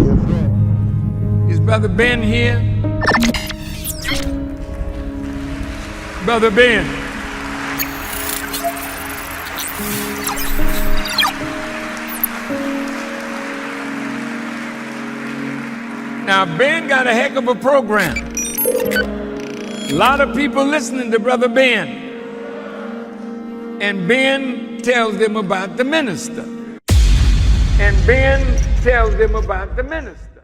Is Brother Ben here? Brother Ben. Now, Ben got a heck of a program. A lot of people listening to Brother Ben. And Ben tells them about the minister. And Ben tells them about the minister.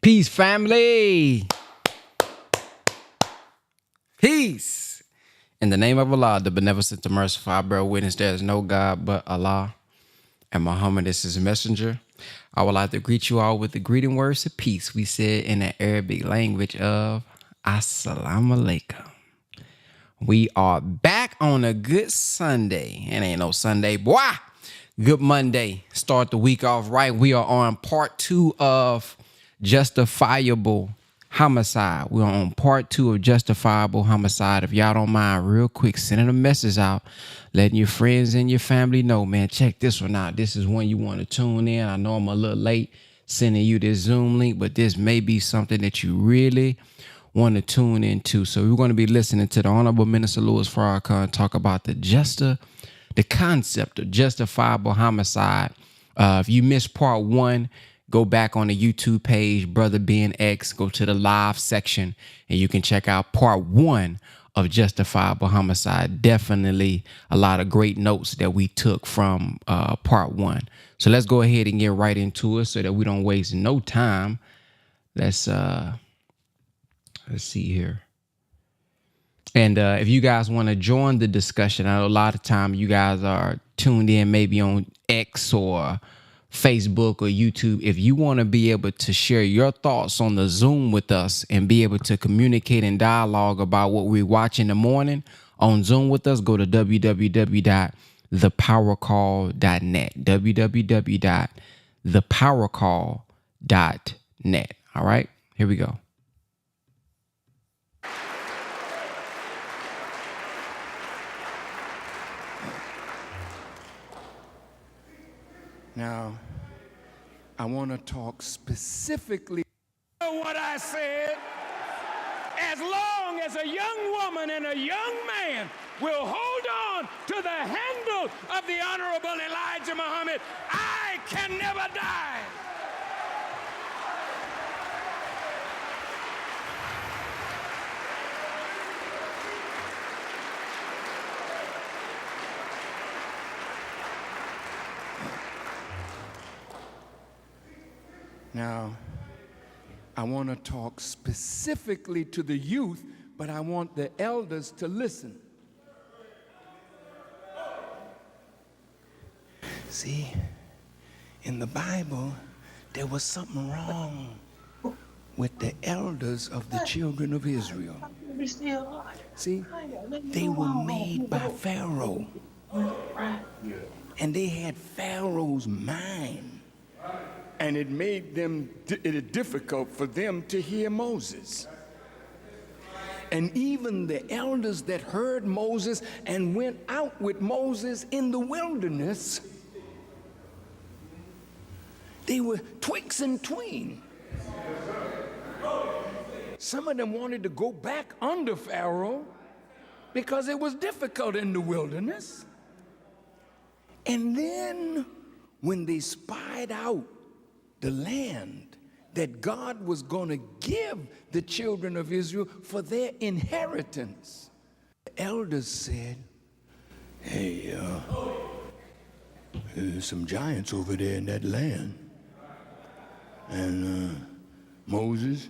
Peace, family. Peace. In the name of Allah, the beneficent, the merciful, I bear witness there is no God but Allah, and Muhammad is his messenger. I would like to greet you all with the greeting words of peace. We said in the Arabic language of Assalamu alaikum. We are back on a good Sunday. It ain't no Sunday, boy. Good Monday. Start the week off right. We are on part 2 of Justifiable Homicide. We're on part 2 of Justifiable Homicide. If y'all don't mind, real quick, sending a message out, letting your friends and your family know, man, check this one out. This is one you want to tune in. I know I'm a little late sending you this Zoom link, but this may be something that you really want to tune into. So we're going to be listening to the Honorable Minister Louis Farrakhan talk about the concept of justifiable homicide. If you missed part 1, go back on the YouTube page, Brother Ben X, go to the live section, and you can check out part 1 of Justifiable Homicide. Definitely a lot of great notes that we took from part 1. So let's go ahead and get right into it so that we don't waste no time. Let's see here. And if you guys want to join the discussion, I know a lot of time you guys are tuned in maybe on X or Facebook or YouTube. If you want to be able to share your thoughts on the Zoom with us and be able to communicate and dialogue about what we watch in the morning on Zoom with us, go to www.thepowercall.net. www.thepowercall.net. All right, here we go. Now, I want to talk specifically. You know what I said? As long as a young woman and a young man will hold on to the handle of the Honorable Elijah Muhammad, I can never die. Now, I want to talk specifically to the youth, but I want the elders to listen. See, in the Bible, there was something wrong with the elders of the children of Israel. See, they were made by Pharaoh, and they had Pharaoh's mind. And it made it difficult for them to hear Moses. And even the elders that heard Moses and went out with Moses in the wilderness, they were twixt and tween. Some of them wanted to go back under Pharaoh because it was difficult in the wilderness. And then when they spied out the land that God was going to give the children of Israel for their inheritance, the elders said, hey, there's some giants over there in that land. And Moses,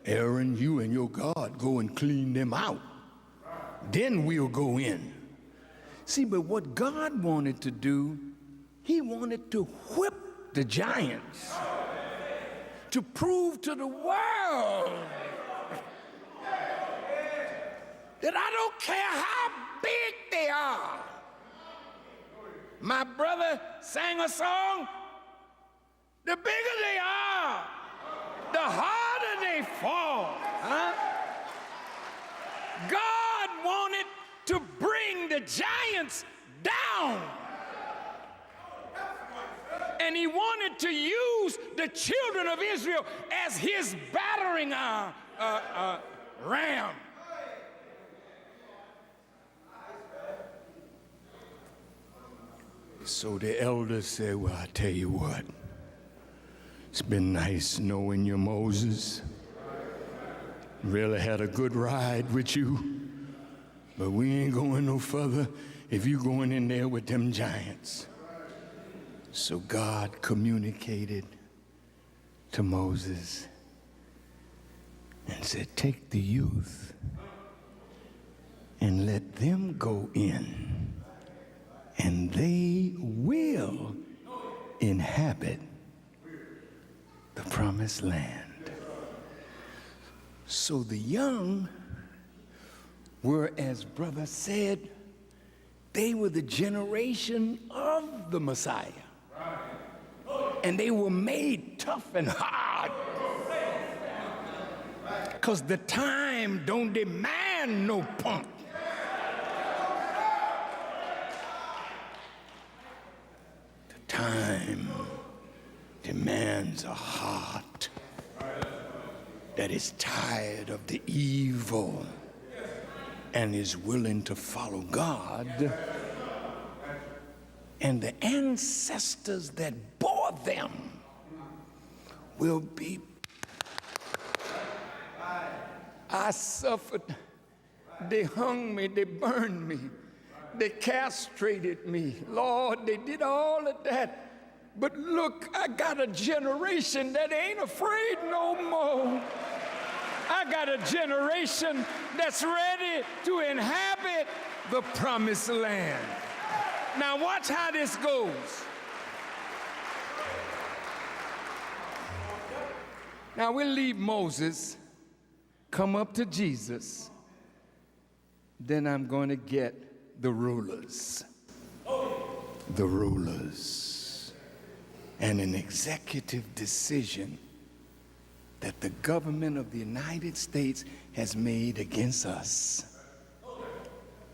Aaron, you and your God go and clean them out. Then we'll go in. See, but what God wanted to do, he wanted to whip the giants to prove to the world that I don't care how big they are. My brother sang a song, the bigger they are, the harder they fall. Huh? God wanted to bring the giants down. And he wanted to use the children of Israel as his battering ram. So the elders said, well, I tell you what, it's been nice knowing you, Moses. Really had a good ride with you, but we ain't going no further if you going in there with them giants. So God communicated to Moses and said, take the youth and let them go in, and they will inhabit the promised land. So the young were, as brother said, they were the generation of the Messiah. And they were made tough and hard. Because the time don't demand no punk. The time demands a heart that is tired of the evil and is willing to follow God. And the ancestors that bore them will be. I suffered. They hung me, they burned me, they castrated me. Lord, they did all of that. But look, I got a generation that ain't afraid no more. I got a generation that's ready to inhabit the promised land. Now watch how this goes. Now we'll leave Moses, come up to Jesus, then I'm going to get the rulers. The rulers. And an executive decision that the government of the United States has made against us.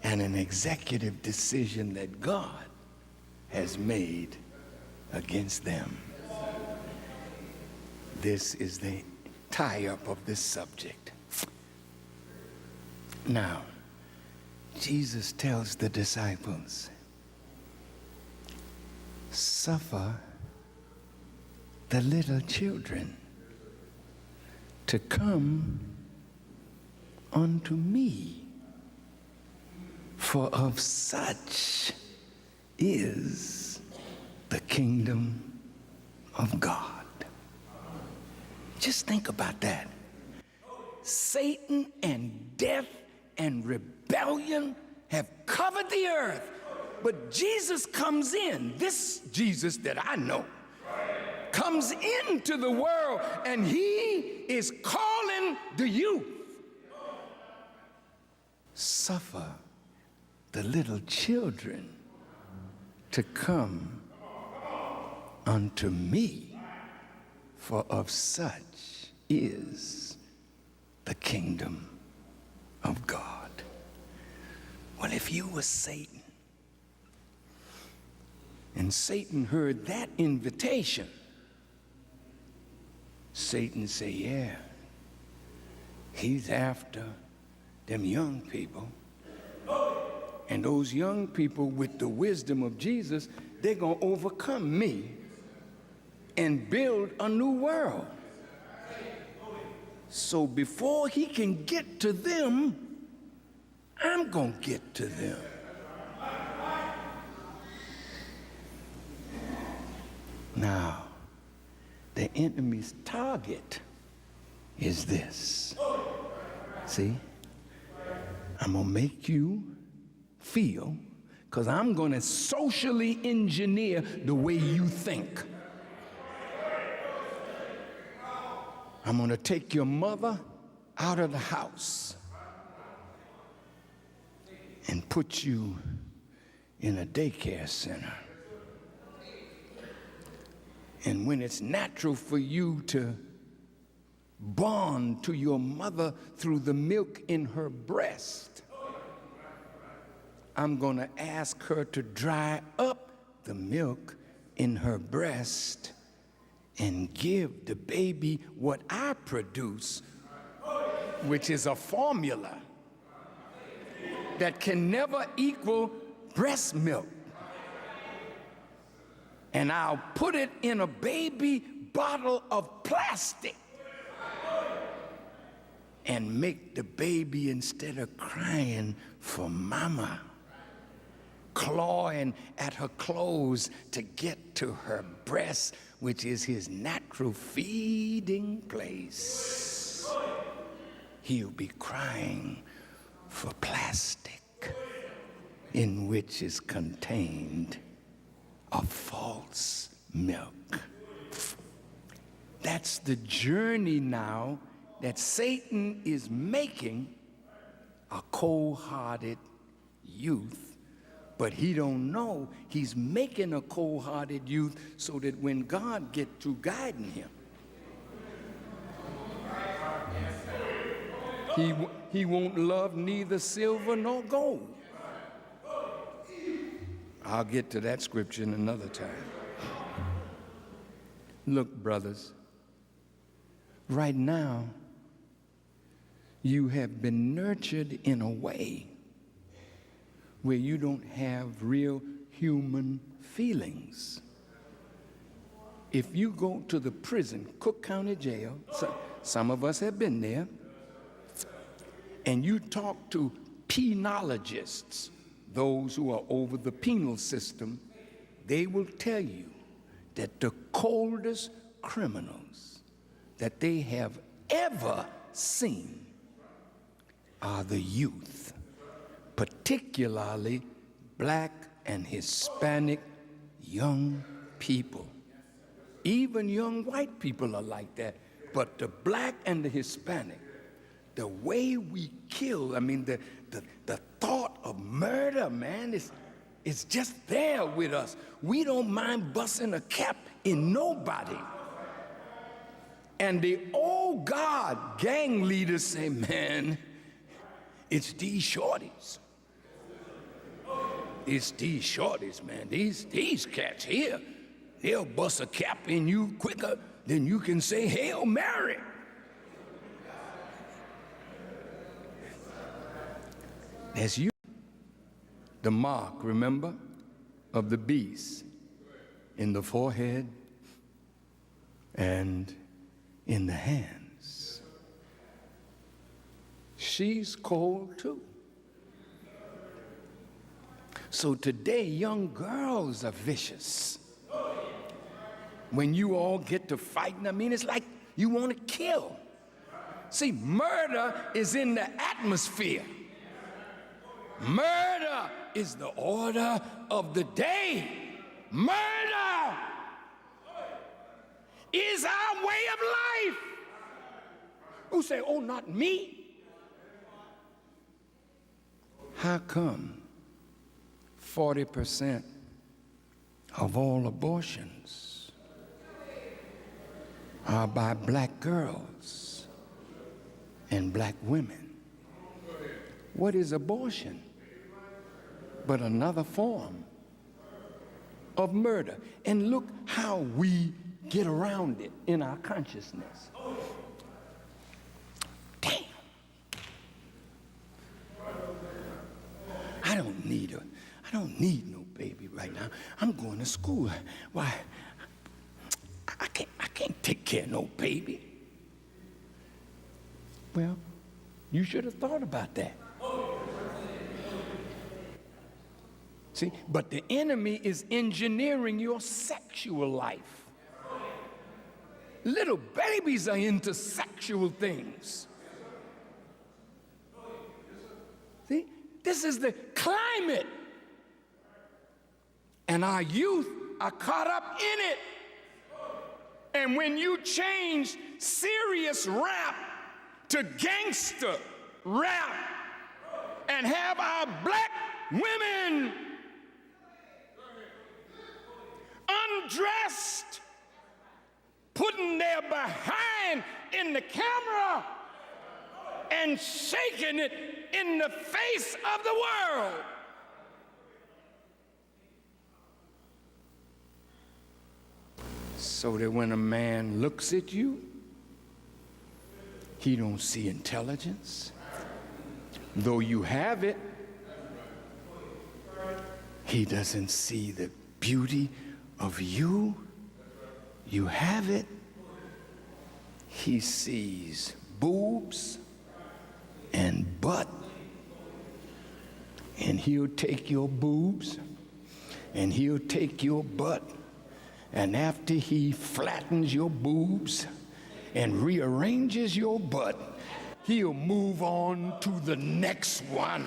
And an executive decision that God has made against them. This is the tie-up of this subject. Now, Jesus tells the disciples, suffer the little children to come unto me, for of such is the kingdom of God. Just think about that. Satan and death and rebellion have covered the earth, but Jesus comes in, this Jesus that I know, comes into the world, and he is calling the youth. Suffer the little children to come unto me, for of such is the kingdom of God. Well, if you were Satan, and Satan heard that invitation, Satan say, yeah, he's after them young people. And those young people, with the wisdom of Jesus, they're going to overcome me and build a new world. So before he can get to them, I'm going to get to them. Now, the enemy's target is this. See? I'm going to make you feel, because I'm going to socially engineer the way you think. I'm going to take your mother out of the house and put you in a daycare center. And when it's natural for you to bond to your mother through the milk in her breast, I'm going to ask her to dry up the milk in her breast and give the baby what I produce, which is a formula that can never equal breast milk. And I'll put it in a baby bottle of plastic and make the baby, instead of crying for mama, clawing at her clothes to get to her breast, which is his natural feeding place, he'll be crying for plastic in which is contained a false milk. That's the journey now that Satan is making a cold-hearted youth, but he don't know he's making a cold-hearted youth so that when God gets through guiding him, he won't love neither silver nor gold. I'll get to that scripture in another time. Look, brothers, right now, you have been nurtured in a way where you don't have real human feelings. If you go to the prison, Cook County Jail, some of us have been there, and you talk to penologists, those who are over the penal system, they will tell you that the coldest criminals that they have ever seen are the youth, particularly black and Hispanic young people. Even young white people are like that, but the black and the Hispanic, the way we kill, I mean, the thought of murder, man, is just there with us. We don't mind busting a cap in nobody. And the old guard gang leaders say, man, it's these shorties. It's these shorties, man. These cats here, they'll bust a cap in you quicker than you can say Hail Mary. That's you. The mark, remember, of the beast in the forehead and in the hands. She's cold too. So today, young girls are vicious. When you all get to fighting, I mean, it's like you want to kill. See, murder is in the atmosphere. Murder is the order of the day. Murder is our way of life. Who say, oh, not me? How come 40% of all abortions are by black girls and black women? What is abortion but another form of murder? And look how we get around it in our consciousness. Damn. I don't need no baby right now. I'm going to school. Why? I can't take care of no baby. Well, you should have thought about that. See, but the enemy is engineering your sexual life. Little babies are into sexual things. See, this is the climate. And our youth are caught up in it. And when you change serious rap to gangster rap and have our black women undressed, putting their behind in the camera and shaking it in the face of the world, so that when a man looks at you, he don't see intelligence. Though you have it, he doesn't see the beauty of you. You have it. He sees boobs and butt. And he'll take your boobs and he'll take your butt. And after he flattens your boobs and rearranges your butt, he'll move on to the next one.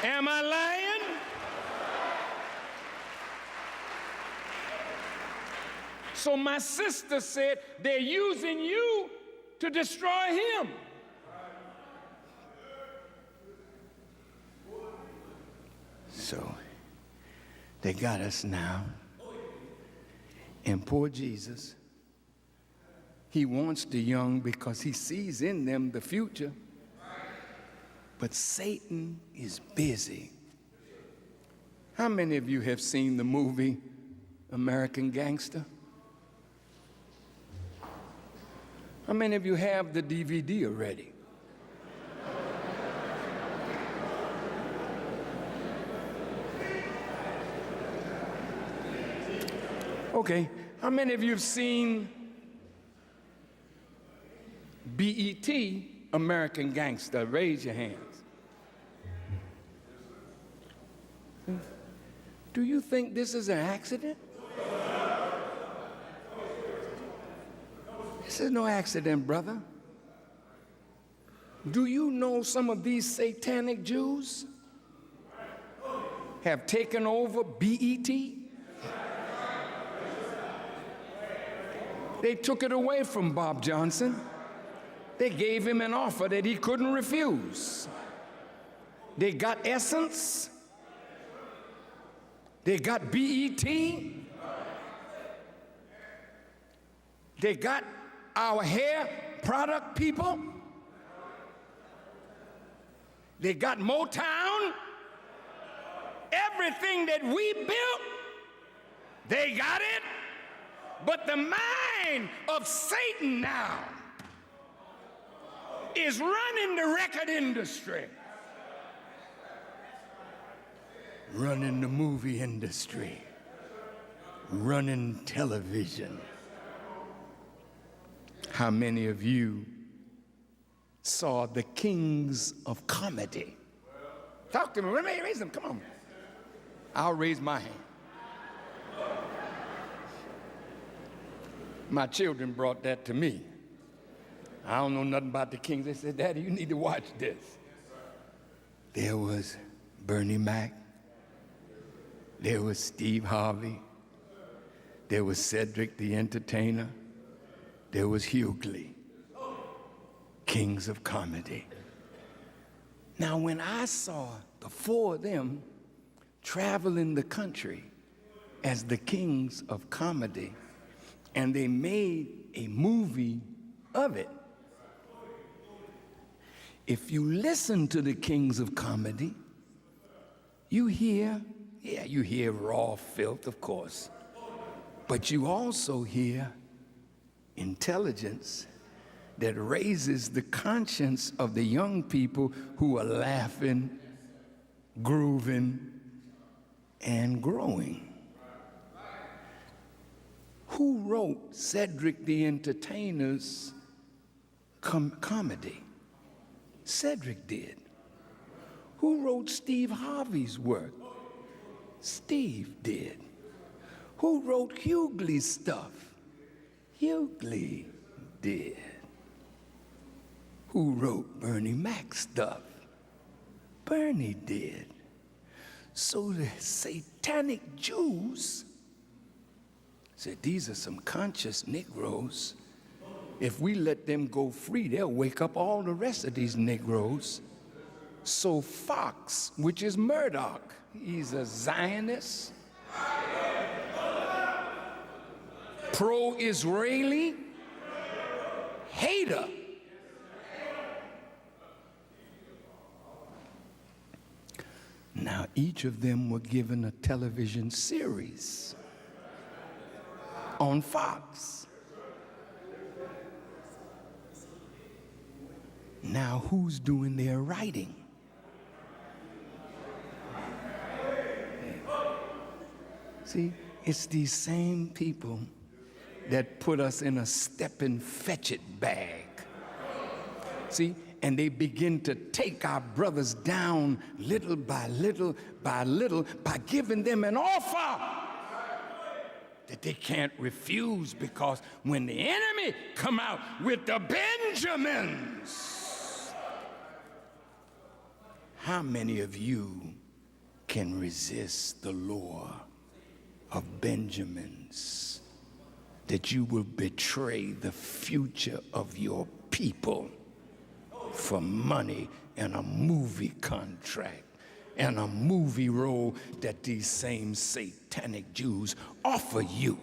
Am I lying? So my sister said, they're using you to destroy him. So they got us now. And poor Jesus, he wants the young because he sees in them the future. But Satan is busy. How many of you have seen the movie American Gangster? How many of you have the DVD already? Okay, how many of you have seen BET, American Gangster? Raise your hands. Do you think this is an accident? This is no accident, brother. Do you know some of these satanic Jews have taken over BET? They took it away from Bob Johnson. They gave him an offer that he couldn't refuse. They got Essence. They got BET. They got our hair product people. They got Motown. Everything that we built, they got it. But the mind of Satan now is running the record industry, running the movie industry, running television. How many of you saw the Kings of Comedy? Talk to me. Raise them. Come on. I'll raise my hand. My children brought that to me. I don't know nothing about the Kings. They said, Daddy, you need to watch this. There was Bernie Mac. There was Steve Harvey. There was Cedric the Entertainer. There was Hughley. Kings of Comedy. Now, when I saw the four of them traveling the country as the Kings of Comedy, and they made a movie of it. If you listen to the Kings of Comedy, you hear raw filth, of course, but you also hear intelligence that raises the conscience of the young people who are laughing, grooving, and growing. Who wrote Cedric the Entertainer's comedy? Cedric did. Who wrote Steve Harvey's work? Steve did. Who wrote Hughley's stuff? Hughley did. Who wrote Bernie Mac's stuff? Bernie did. So the satanic Jews said, these are some conscious Negroes. If we let them go free, they'll wake up all the rest of these Negroes. So Fox, which is Murdoch, he's a Zionist, pro-Israeli, hater. Now, each of them were given a television series. on Fox. Now, who's doing their writing? See, it's these same people that put us in a step and fetch it bag. See, and they begin to take our brothers down little by little by little by giving them an offer that they can't refuse, because when the enemy come out with the Benjamins, how many of you can resist the lure of Benjamins, that you will betray the future of your people for money and a movie contract and a movie role that these same satanic Jews offer you?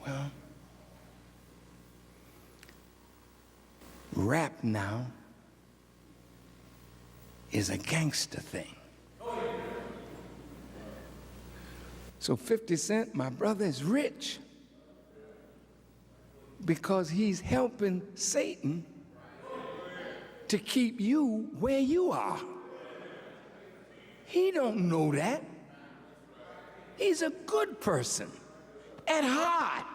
Well, rap now is a gangster thing. So 50 Cent, my brother, is rich because he's helping Satan to keep you where you are. He don't know that. He's a good person at heart.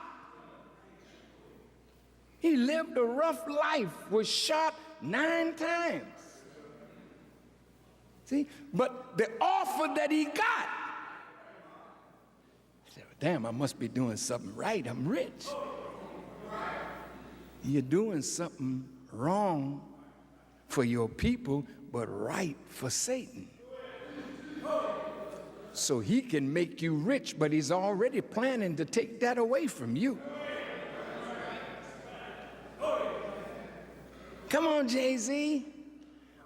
He lived a rough life, was shot 9 times. See, but the offer that he got, I said, damn, I must be doing something right. I'm rich. You're doing something wrong for your people, but right for Satan. So he can make you rich, but he's already planning to take that away from you. Come on, Jay-Z.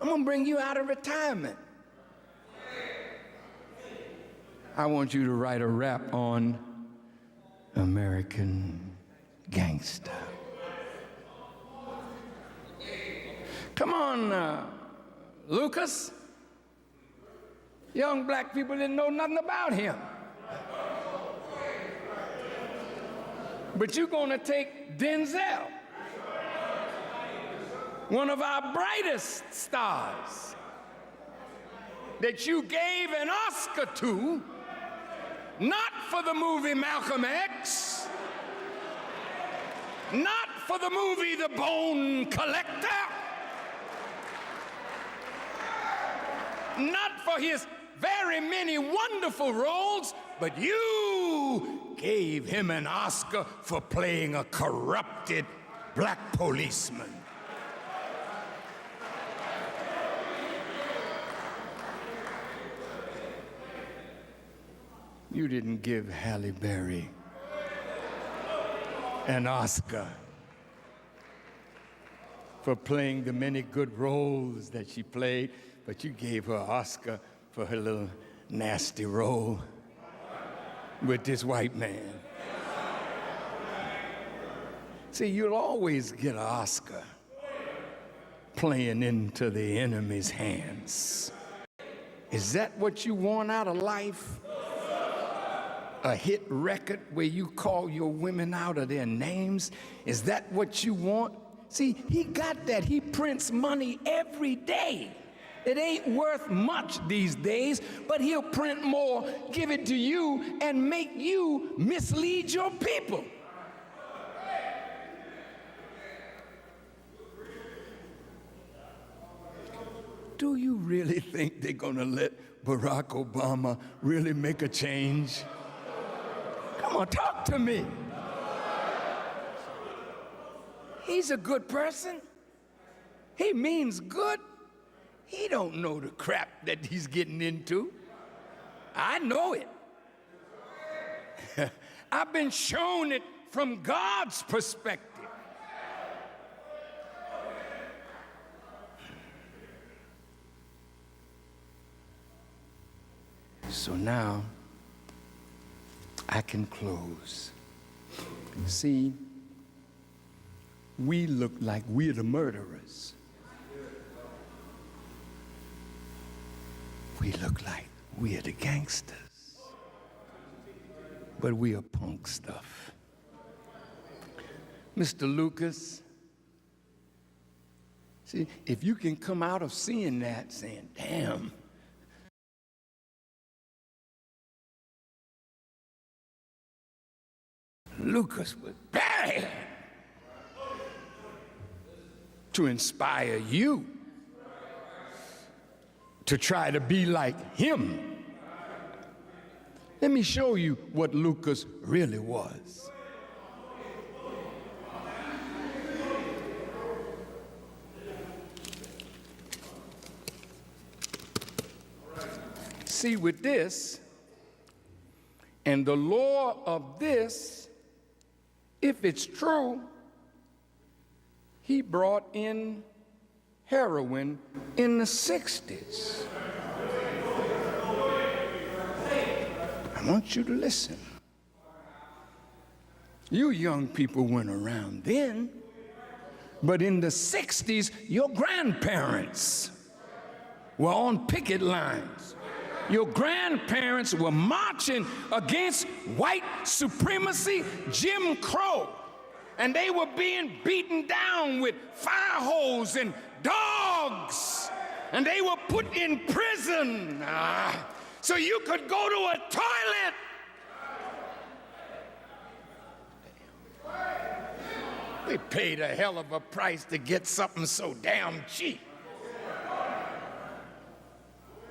I'm going to bring you out of retirement. I want you to write a rap on American Gangster. Come on, Lucas. Young black people didn't know nothing about him. But you're going to take Denzel, one of our brightest stars, that you gave an Oscar to, not for the movie Malcolm X, not for the movie The Bone Collector, not for his very many wonderful roles, but you gave him an Oscar for playing a corrupted black policeman. You didn't give Halle Berry an Oscar for playing the many good roles that she played, but you gave her an Oscar for her little nasty role with this white man. See, you'll always get an Oscar playing into the enemy's hands. Is that what you want out of life? A hit record where you call your women out of their names? Is that what you want? See, he got that. He prints money every day. It ain't worth much these days, but he'll print more, give it to you, and make you mislead your people. Do you really think they're gonna let Barack Obama really make a change? Come on, talk to me. He's a good person. He means good. He don't know the crap that he's getting into. I know it. I've been shown it from God's perspective. So now I can close. See, we look like we're the murderers. We look like we are the gangsters, but we are punk stuff. Mr. Lucas, see, if you can come out of seeing that saying, damn, Lucas was bad, to inspire you to try to be like him. Let me show you what Lucas really was. See, with this, and the law of this, if it's true, he brought in heroin in the 60s. I want you to listen. You young people weren't around then, but in the 60s, your grandparents were on picket lines. Your grandparents were marching against white supremacy, Jim Crow, and they were being beaten down with fire hose and dogs, and they were put in prison so you could go to a toilet. They paid a hell of a price to get something so damn cheap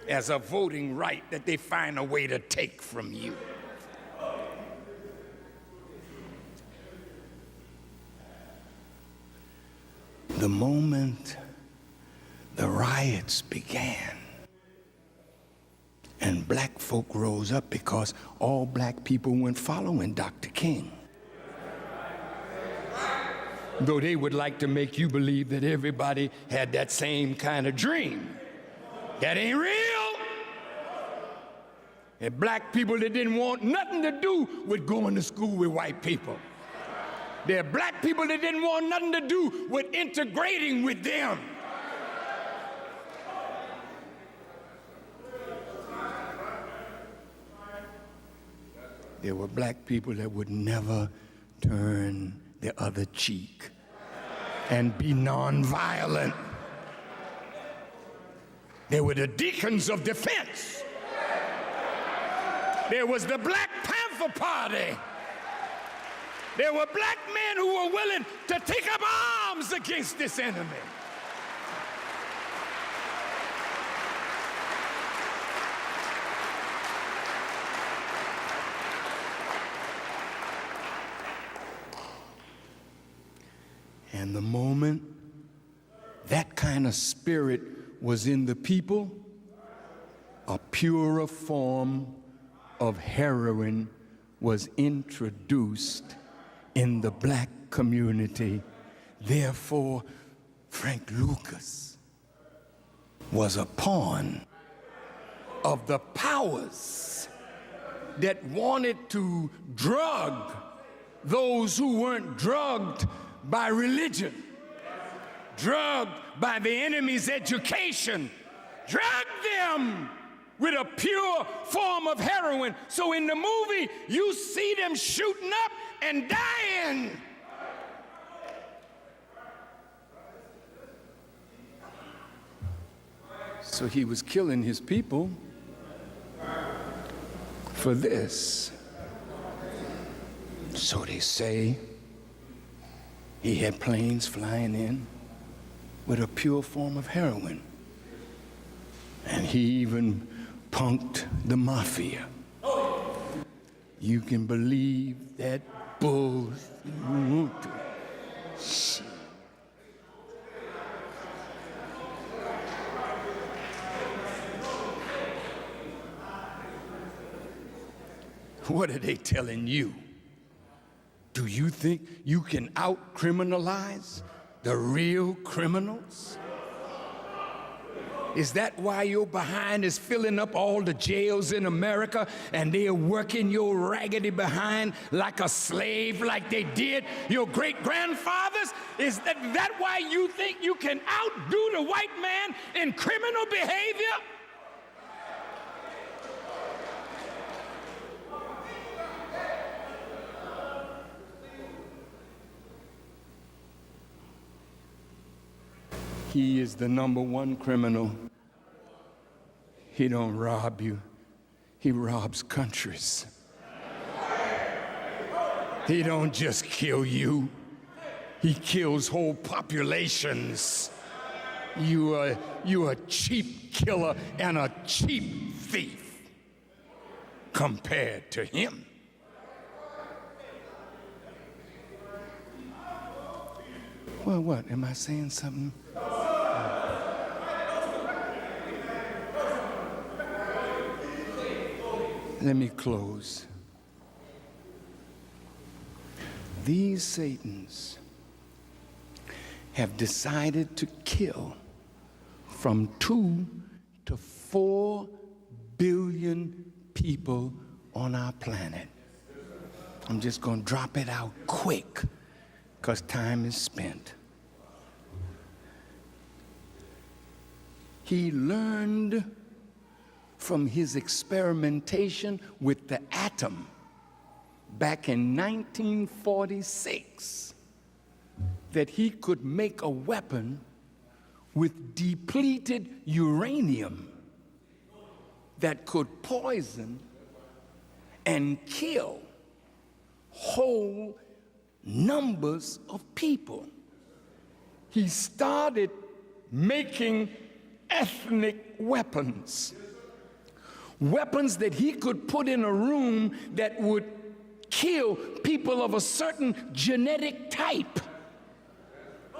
as a voting right that they find a way to take from you. The moment the riots began and black folk rose up, because all black people went following Dr. King, though they would like to make you believe that everybody had that same kind of dream. That ain't real. And black people that didn't want nothing to do with going to school with white people. There are black people that didn't want nothing to do with integrating with them. There were black people that would never turn the other cheek and be nonviolent. There were the deacons of defense. There was the Black Panther Party. There were black men who were willing to take up arms against this enemy. And the moment that kind of spirit was in the people, a purer form of heroin was introduced in the black community. Therefore, Frank Lucas was a pawn of the powers that wanted to drug those who weren't drugged by religion, drugged by the enemy's education, drug them with a pure form of heroin. So in the movie, you see them shooting up and dying. So he was killing his people for this. So they say he had planes flying in with a pure form of heroin. And he even punked the mafia. You can believe that bull shit. What are they telling you? Do you think you can out-criminalize the real criminals? Is that why your behind is filling up all the jails in America and they are working your raggedy behind like a slave, like they did your great-grandfathers? Is that why you think you can outdo the white man in criminal behavior? He is the #1 criminal. He don't rob you. He robs countries. He don't just kill you. He kills whole populations. You a cheap killer and a cheap thief compared to him. Well, what? Am I saying something? Let me close. These Satans have decided to kill from 2 to 4 billion people on our planet. I'm just going to drop it out quick because time is spent. He learned from his experimentation with the atom back in 1946 that he could make a weapon with depleted uranium that could poison and kill whole numbers of people. He started making ethnic weapons. Weapons that he could put in a room that would kill people of a certain genetic type.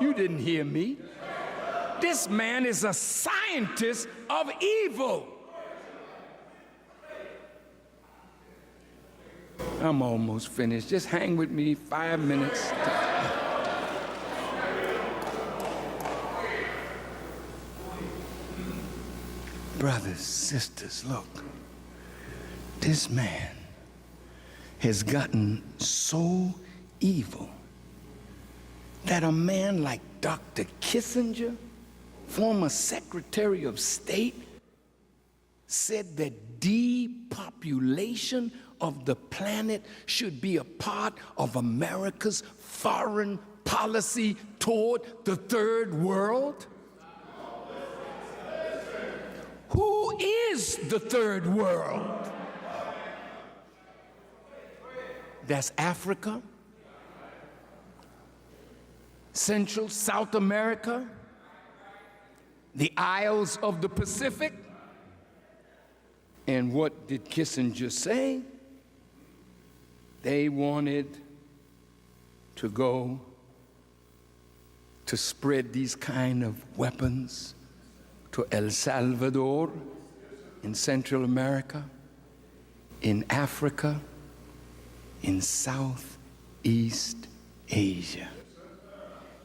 You didn't hear me. This man is a scientist of evil. I'm almost finished. Just hang with me 5 minutes. Brothers, sisters, look. This man has gotten so evil that a man like Dr. Kissinger, former Secretary of State, said that depopulation of the planet should be a part of America's foreign policy toward the third world? Who is the third world? That's Africa, Central, South America, the Isles of the Pacific. And what did Kissinger say? They wanted to go to spread these kind of weapons to El Salvador, in Central America, in Africa, in Southeast Asia.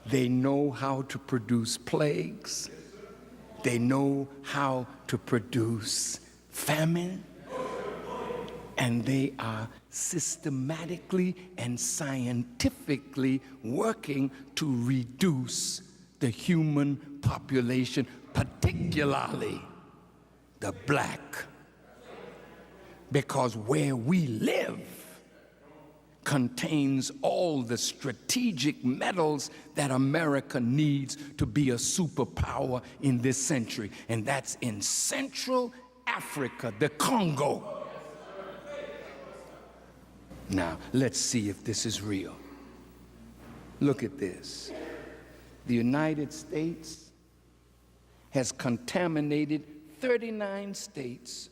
They know how to produce plagues. They know how to produce famine. And they are systematically and scientifically working to reduce the human population, particularly the black. Because where we live contains all the strategic metals that America needs to be a superpower in this century. And that's in Central Africa, the Congo. Now, let's see if this is real. Look at this. The United States has contaminated 39 states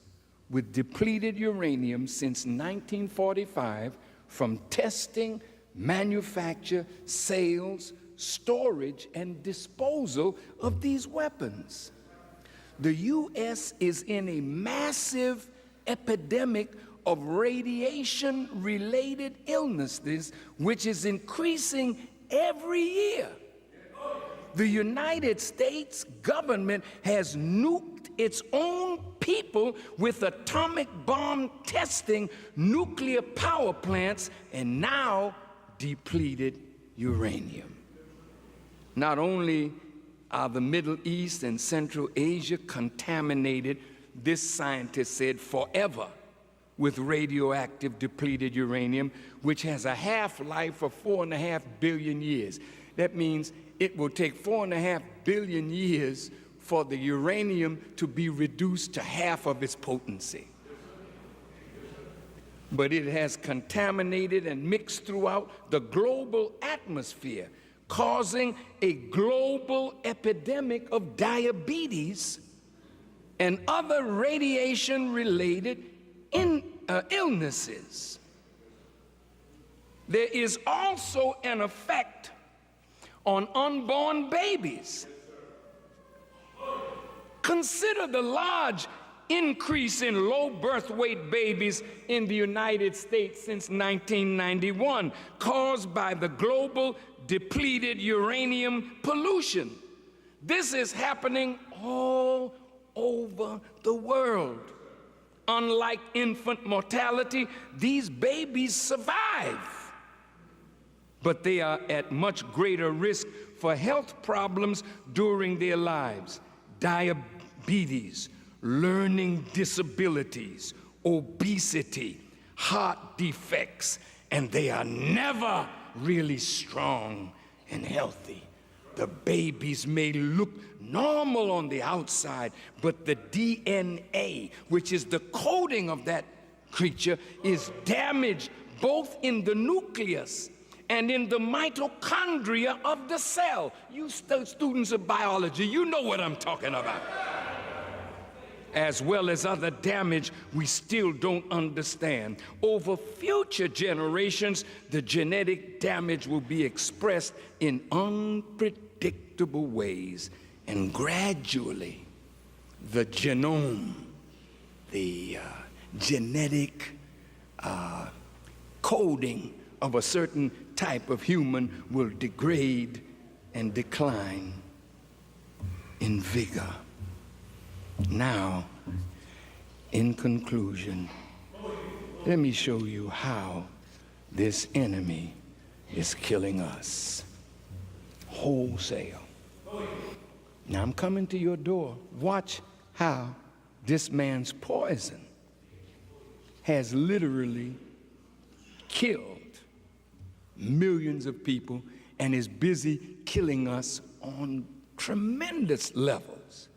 with depleted uranium since 1945 from testing, manufacture, sales, storage, and disposal of these weapons. The U.S. is in a massive epidemic of radiation-related illnesses, which is increasing every year. The United States government has nuked its own people with atomic bomb testing, nuclear power plants, and now depleted uranium. Not only are the Middle East and Central Asia contaminated, this scientist said, forever with radioactive depleted uranium, which has a half-life of 4.5 billion years. That means it will take 4.5 billion years for the uranium to be reduced to half of its potency. But it has contaminated and mixed throughout the global atmosphere, causing a global epidemic of diabetes and other radiation-related illnesses. There is also an effect on unborn babies. Consider the large increase in low birth weight babies in the United States since 1991, caused by the global depleted uranium pollution. This is happening all over the world. Unlike infant mortality, these babies survive, but they are at much greater risk for health problems during their lives: diabetes, learning disabilities, obesity, heart defects, and they are never really strong and healthy. The babies may look normal on the outside, but the DNA, which is the coding of that creature, is damaged both in the nucleus and in the mitochondria of the cell. You students of biology, you know what I'm talking about. As well as other damage we still don't understand. Over future generations, the genetic damage will be expressed in unpredictable ways, and gradually the genome, the genetic coding of a certain type of human will degrade and decline in vigor. Now, in conclusion, let me show you how this enemy is killing us wholesale. Now I'm coming to your door. Watch how this man's poison has literally killed millions of people and is busy killing us on tremendous levels.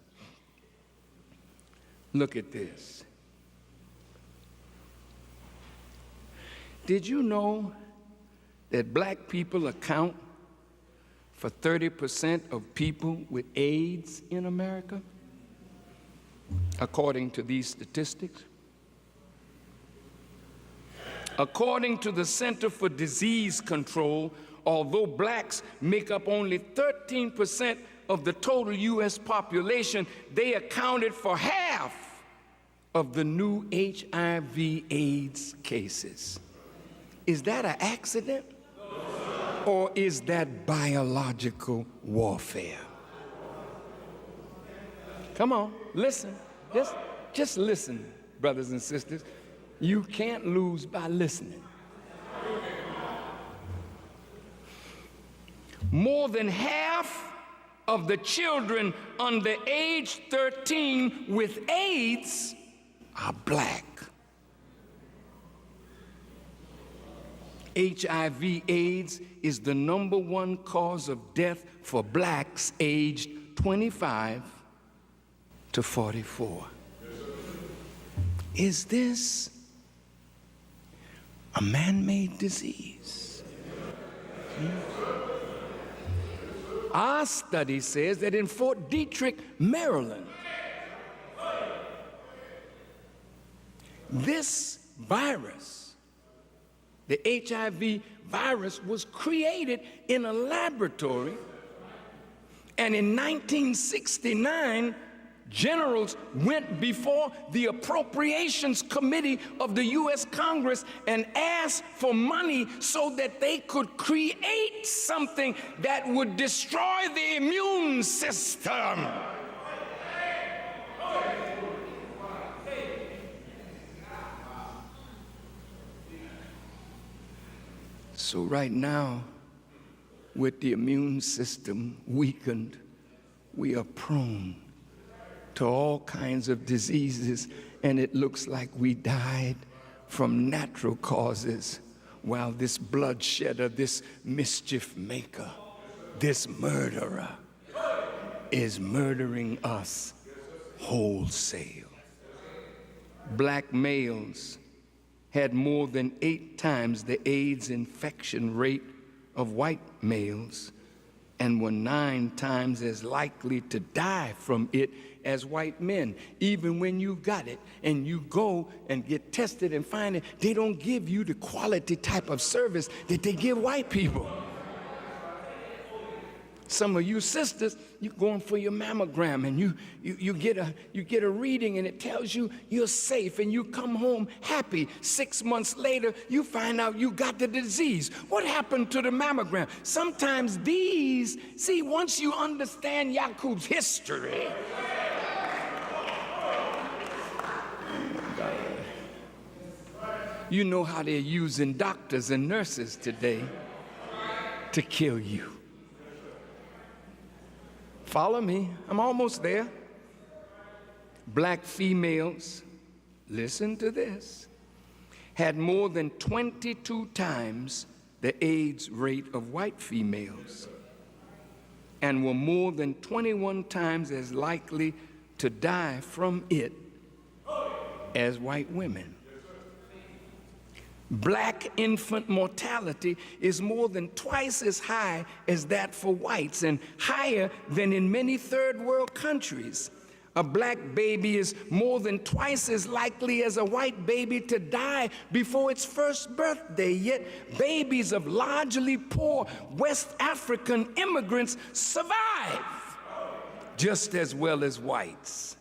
Look at this. Did you know that black people account for 30% of people with AIDS in America, according to these statistics? According to the Center for Disease Control, although blacks make up only 13% of the total U.S. population, they accounted for half of the new HIV/AIDS cases. Is that an accident? Or is that biological warfare? Come on, listen. Just listen, brothers and sisters. You can't lose by listening. More than half of the children under age 13 with AIDS are black. HIV/AIDS is the #1 cause of death for blacks aged 25 to 44. Is this a man-made disease? Our study says that in Fort Detrick, Maryland, this virus, the HIV virus, was created in a laboratory, and in 1969, generals went before the Appropriations Committee of the U.S. Congress and asked for money so that they could create something that would destroy the immune system. So right now, with the immune system weakened, we are prone to all kinds of diseases, and it looks like we died from natural causes, while this bloodshedder, this mischief maker, this murderer is murdering us wholesale. Black males had more than 8 times the AIDS infection rate of white males and were 9 times as likely to die from it as white men. Even when you got it and you go and get tested and find it, they don't give you the quality type of service that they give white people. Some of you sisters, you're going for your mammogram and you get a reading and it tells you you're safe and you come home happy. 6 months later, you find out you got the disease. What happened to the mammogram? Sometimes once you understand Yaqub's history, you know how they're using doctors and nurses today to kill you. Follow me, I'm almost there. Black females, listen to this, had more than 22 times the AIDS rate of white females and were more than 21 times as likely to die from it as white women. Black infant mortality is more than twice as high as that for whites and higher than in many third world countries. A black baby is more than twice as likely as a white baby to die before its first birthday, yet babies of largely poor West African immigrants survive just as well as whites.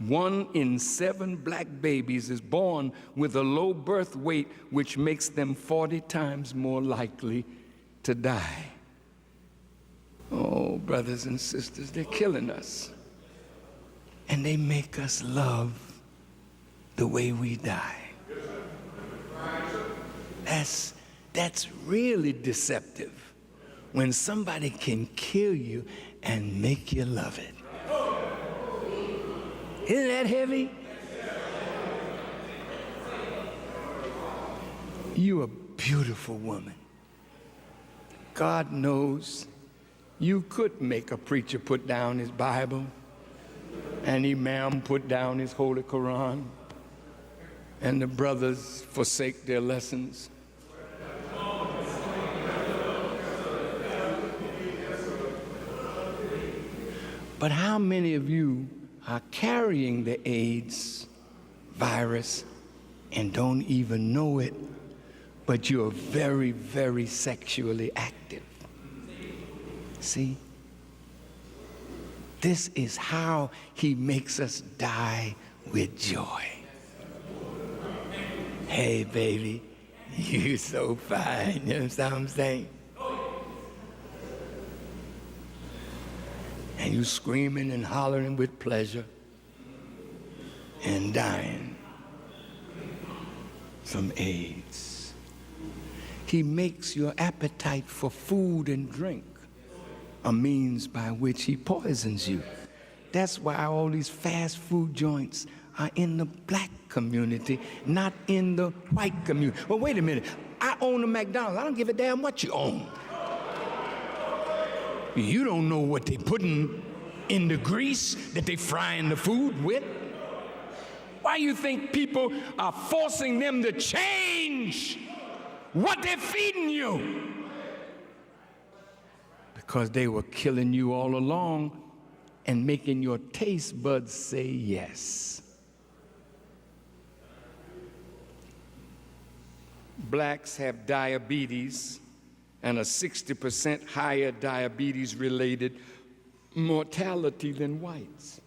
1 in 7 black babies is born with a low birth weight, which makes them 40 times more likely to die. Oh, brothers and sisters, they're killing us. And they make us love the way we die. That's really deceptive, when somebody can kill you and make you love it. Isn't that heavy? You're a beautiful woman. God knows you could make a preacher put down his Bible, an imam put down his Holy Quran, and the brothers forsake their lessons. But how many of you are carrying the AIDS virus and don't even know it, but you're very, very sexually active? See? This is how he makes us die with joy. Hey, baby, you so fine. You know what I'm saying? And you screaming and hollering with pleasure and dying from AIDS. He makes your appetite for food and drink a means by which he poisons you. That's why all these fast food joints are in the black community, not in the white community. Well, wait a minute. I own a McDonald's. I don't give a damn what you own. You don't know what they're putting in the grease that they're frying the food with. Why you think people are forcing them to change what they're feeding you? Because they were killing you all along and making your taste buds say yes. Blacks have diabetes and a 60% higher diabetes-related mortality than whites.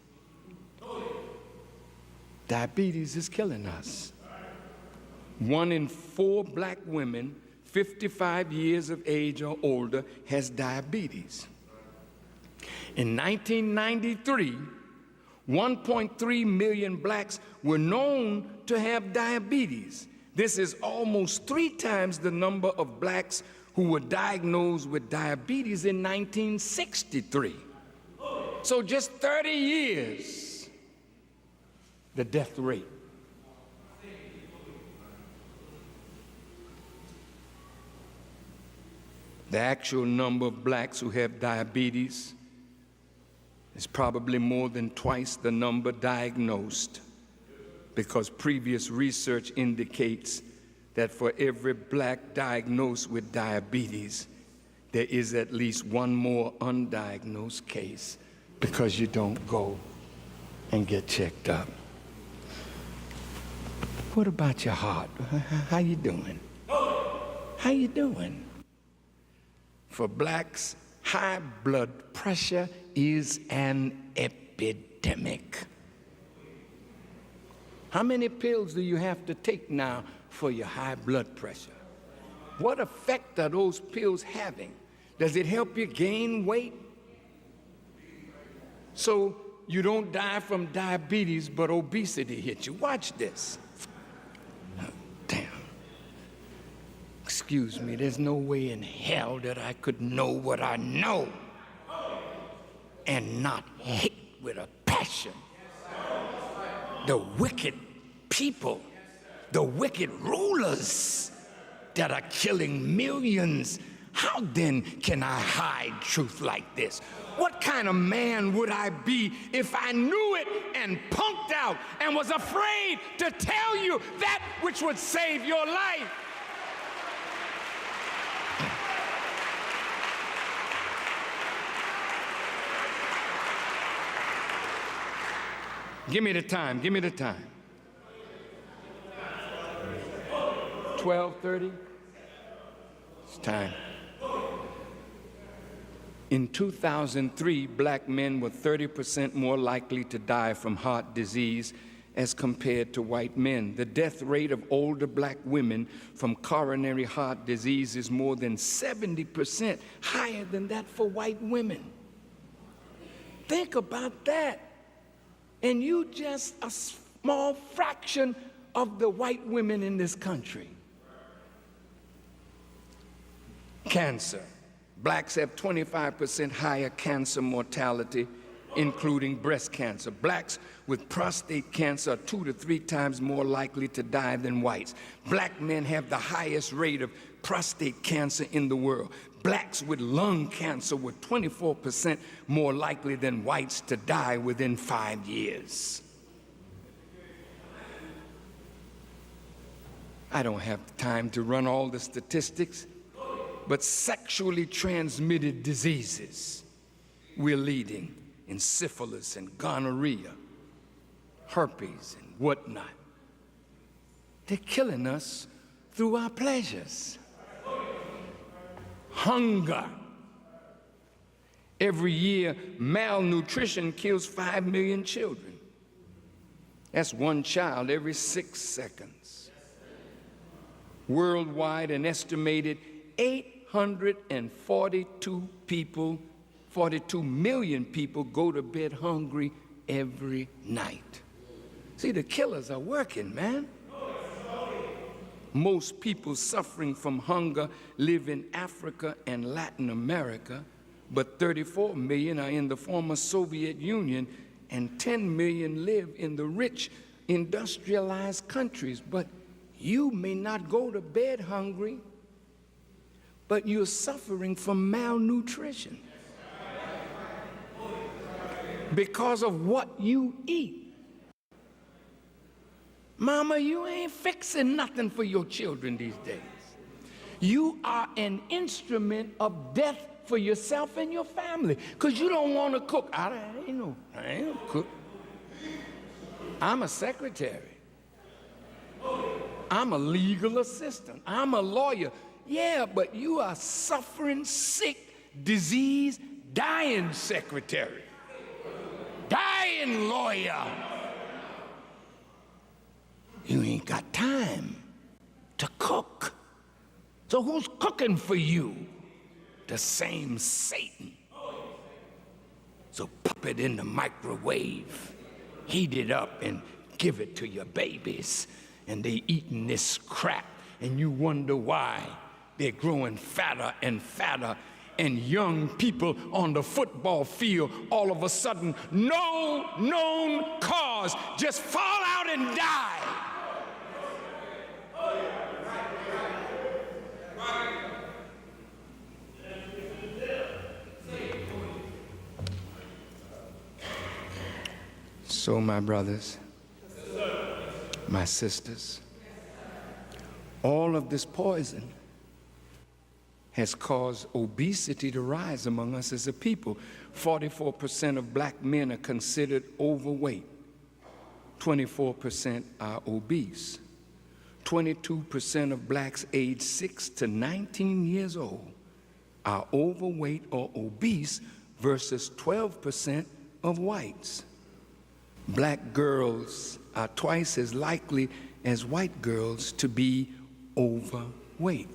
Diabetes is killing us. 1 in 4 black women 55 years of age or older has diabetes. In 1993, 1.3 million blacks were known to have diabetes. This is almost 3 times the number of blacks who were diagnosed with diabetes in 1963. So just 30 years, the death rate. The actual number of blacks who have diabetes is probably more than twice the number diagnosed, because previous research indicates that for every black diagnosed with diabetes, there is at least one more undiagnosed case because you don't go and get checked up. What about your heart? How you doing? How you doing? For blacks, high blood pressure is an epidemic. How many pills do you have to take now for your high blood pressure? What effect are those pills having? Does it help you gain weight? So you don't die from diabetes, but obesity hits you. Watch this. Oh, damn. Excuse me, there's no way in hell that I could know what I know and not hate with a passion the wicked people, the wicked rulers that are killing millions. How then can I hide truth like this? What kind of man would I be if I knew it and punked out and was afraid to tell you that which would save your life? Give me the time, give me the time. 12:30? It's time. In 2003, black men were 30% more likely to die from heart disease as compared to white men. The death rate of older black women from coronary heart disease is more than 70% higher than that for white women. Think about that. And you just a small fraction of the white women in this country. Cancer. Blacks have 25% higher cancer mortality, including breast cancer. Blacks with prostate cancer are 2 to 3 times more likely to die than whites. Black men have the highest rate of prostate cancer in the world. Blacks with lung cancer were 24% more likely than whites to die within 5 years. I don't have time to run all the statistics, but sexually transmitted diseases, we're leading in syphilis and gonorrhea, herpes and whatnot. They're killing us through our pleasures. Hunger. Every year, malnutrition kills 5 million children. That's one child every 6 seconds. Worldwide, an estimated 42 million people go to bed hungry every night. See, the killers are working, man. Most people suffering from hunger live in Africa and Latin America, but 34 million are in the former Soviet Union, and 10 million live in the rich, industrialized countries. But you may not go to bed hungry, but you're suffering from malnutrition because of what you eat. Mama, you ain't fixing nothing for your children these days. You are an instrument of death for yourself and your family because you don't want to cook. I ain't cook. I'm a secretary. I'm a legal assistant. I'm a lawyer. Yeah, but you are suffering, sick, disease, dying secretary, dying lawyer. You ain't got time to cook. So who's cooking for you? The same Satan. So pop it in the microwave, heat it up, and give it to your babies. And they eating this crap, and you wonder why they're growing fatter and fatter. And young people on the football field, all of a sudden, no known cause, just fall out and die. So, my brothers, my sisters, all of this poison has caused obesity to rise among us as a people. 44% of black men are considered overweight. 24% are obese. 22% of blacks aged 6 to 19 years old are overweight or obese versus 12% of whites. Black girls are twice as likely as white girls to be overweight.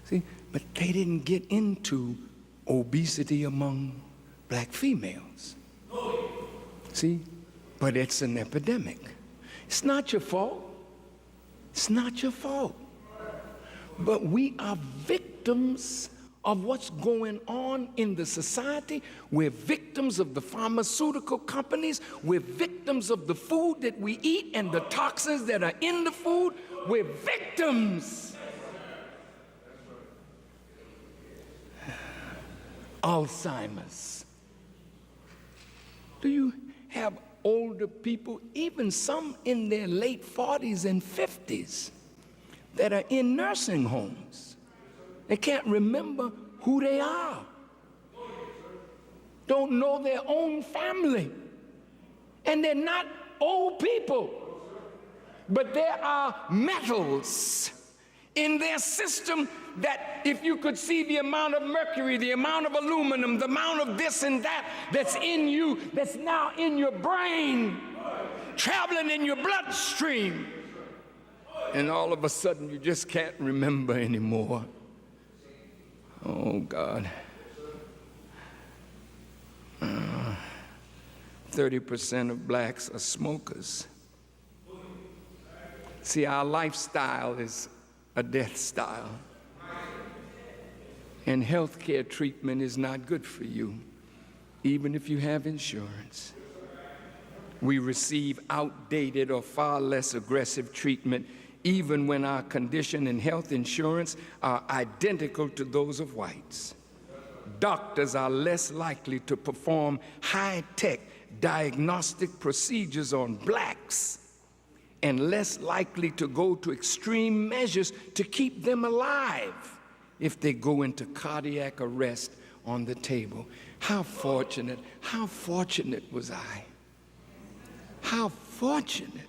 See, but they didn't get into obesity among black females. See, but it's an epidemic. It's not your fault. It's not your fault. But we are victims of what's going on in the society. We're victims of the pharmaceutical companies. We're victims of the food that we eat and the toxins that are in the food. We're victims. Alzheimer's. Do you have older people, even some in their late 40s and 50s, that are in nursing homes? They can't remember who they are, don't know their own family, and they're not old people, but there are metals in their system that if you could see the amount of mercury, the amount of aluminum, the amount of this and that that's in you, that's now in your brain, traveling in your bloodstream, and all of a sudden you just can't remember anymore. Oh, God. 30% of blacks are smokers. See, our lifestyle is a death style. And health care treatment is not good for you, even if you have insurance. We receive outdated or far less aggressive treatment, even when our condition and health insurance are identical to those of whites. Doctors are less likely to perform high-tech diagnostic procedures on blacks and less likely to go to extreme measures to keep them alive if they go into cardiac arrest on the table. How fortunate was I? How fortunate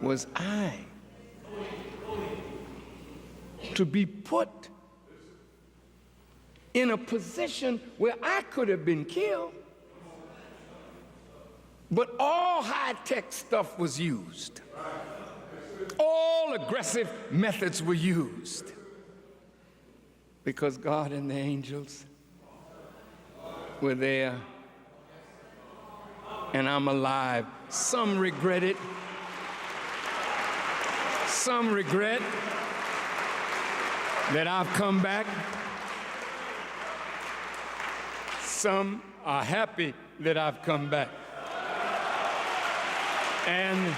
was I to be put in a position where I could have been killed, but all high-tech stuff was used. All aggressive methods were used because God and the angels were there, and I'm alive. Some regret it. Some regret that I've come back. Some are happy that I've come back. And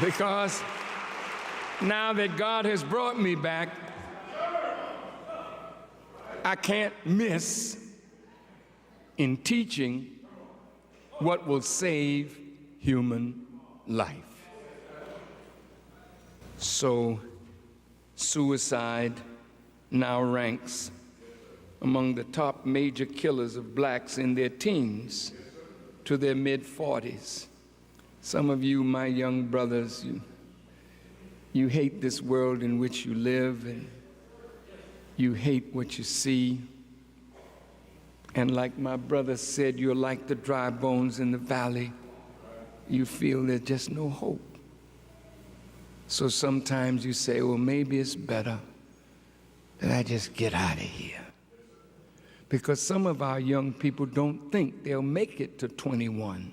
because now that God has brought me back, I can't miss in teaching what will save human life. So suicide now ranks among the top major killers of blacks in their teens to their mid-40s. Some of you, my young brothers, you hate this world in which you live, and you hate what you see. And like my brother said, you're like the dry bones in the valley. You feel there's just no hope. So sometimes you say, well, maybe it's better that I just get out of here. Because some of our young people don't think they'll make it to 21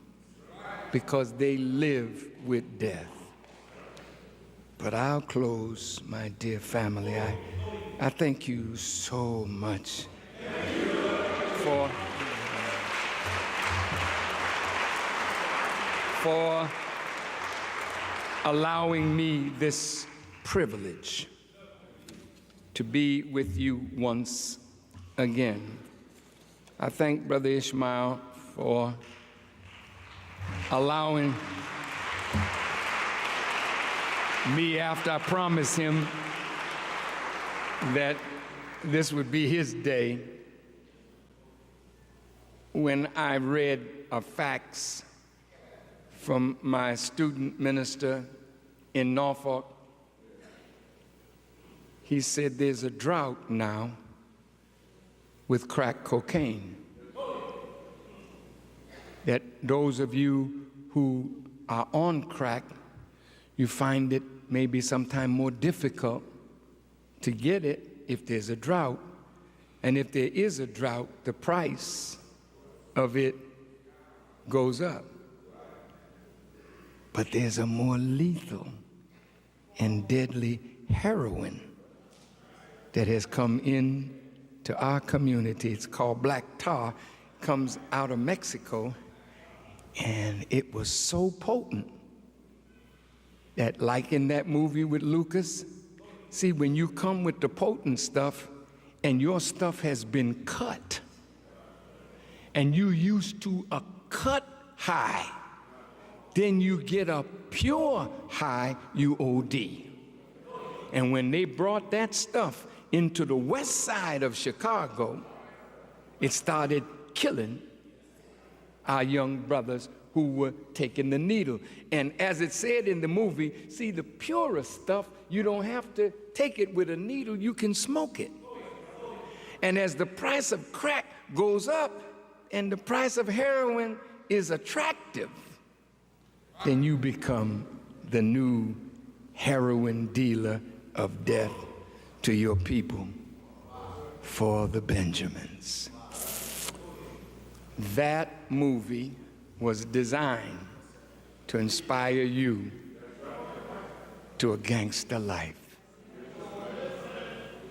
because they live with death. But I'll close, my dear family. I thank you so much for allowing me this privilege to be with you once again. I thank Brother Ishmael for allowing me, after I promised him that this would be his day, when I read a fax from my student minister in Norfolk. He said there's a drought now with crack cocaine. That those of you who are on crack, you find it maybe sometime more difficult to get it if there's a drought. And if there is a drought, the price of it goes up. But there's a more lethal and deadly heroin that has come in to our community. It's called black tar, comes out of Mexico, and it was so potent that, like in that movie with Lucas, see, when you come with the potent stuff and your stuff has been cut, and you used to a cut high, then you get a pure high, you OD. And when they brought that stuff into the west side of Chicago, it started killing our young brothers who were taking the needle. And as it said in the movie, see, the purest stuff, you don't have to take it with a needle, you can smoke it. And as the price of crack goes up and the price of heroin is attractive, then you become the new heroin dealer of death to your people for the Benjamins. That movie was designed to inspire you to a gangster life.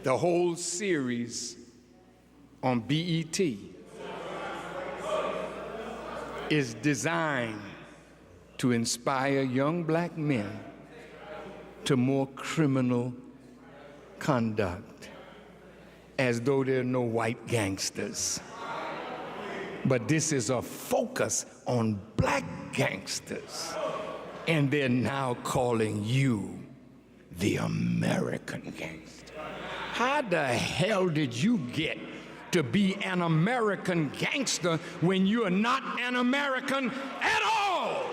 The whole series on BET is designed to inspire young black men to more criminal conduct, as though there are no white gangsters. But this is a focus on black gangsters, and they're now calling you the American gangster. How the hell did you get to be an American gangster when you're not an American at all?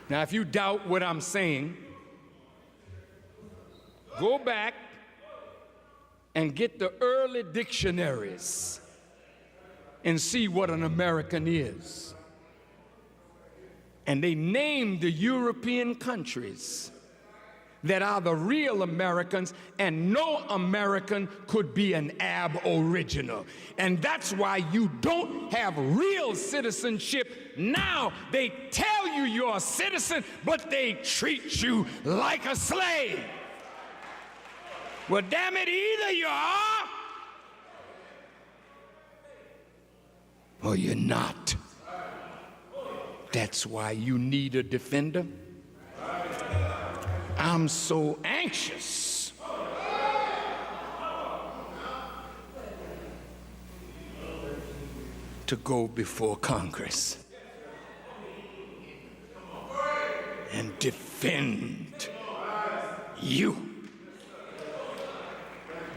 Now, if you doubt what I'm saying, go back and get the early dictionaries and see what an American is. And they named the European countries that are the real Americans, and no American could be an aboriginal. And that's why you don't have real citizenship now. They tell you you're a citizen, but they treat you like a slave. Well, damn it, either you are or you're not. That's why you need a defender. I'm so anxious to go before Congress and defend you.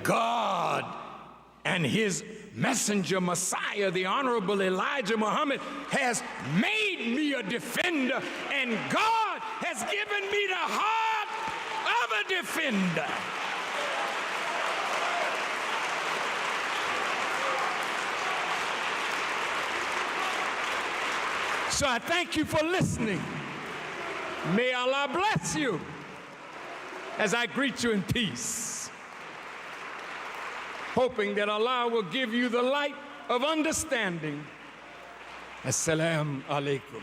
God and his messenger Messiah, the Honorable Elijah Muhammad, has made me a defender, and God has given me the heart of a defender. So I thank you for listening. May Allah bless you as I greet you in peace, hoping that Allah will give you the light of understanding. Assalamu alaikum.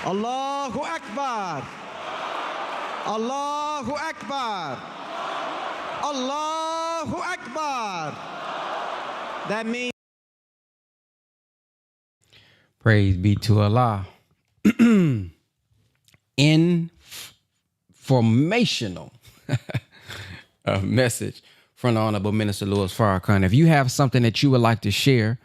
Allahu Akbar. Allahu Akbar. Allahu Akbar. That means Praise be to Allah. Informational message from the Honorable Minister Louis Farrakhan. If you have something that you would like to share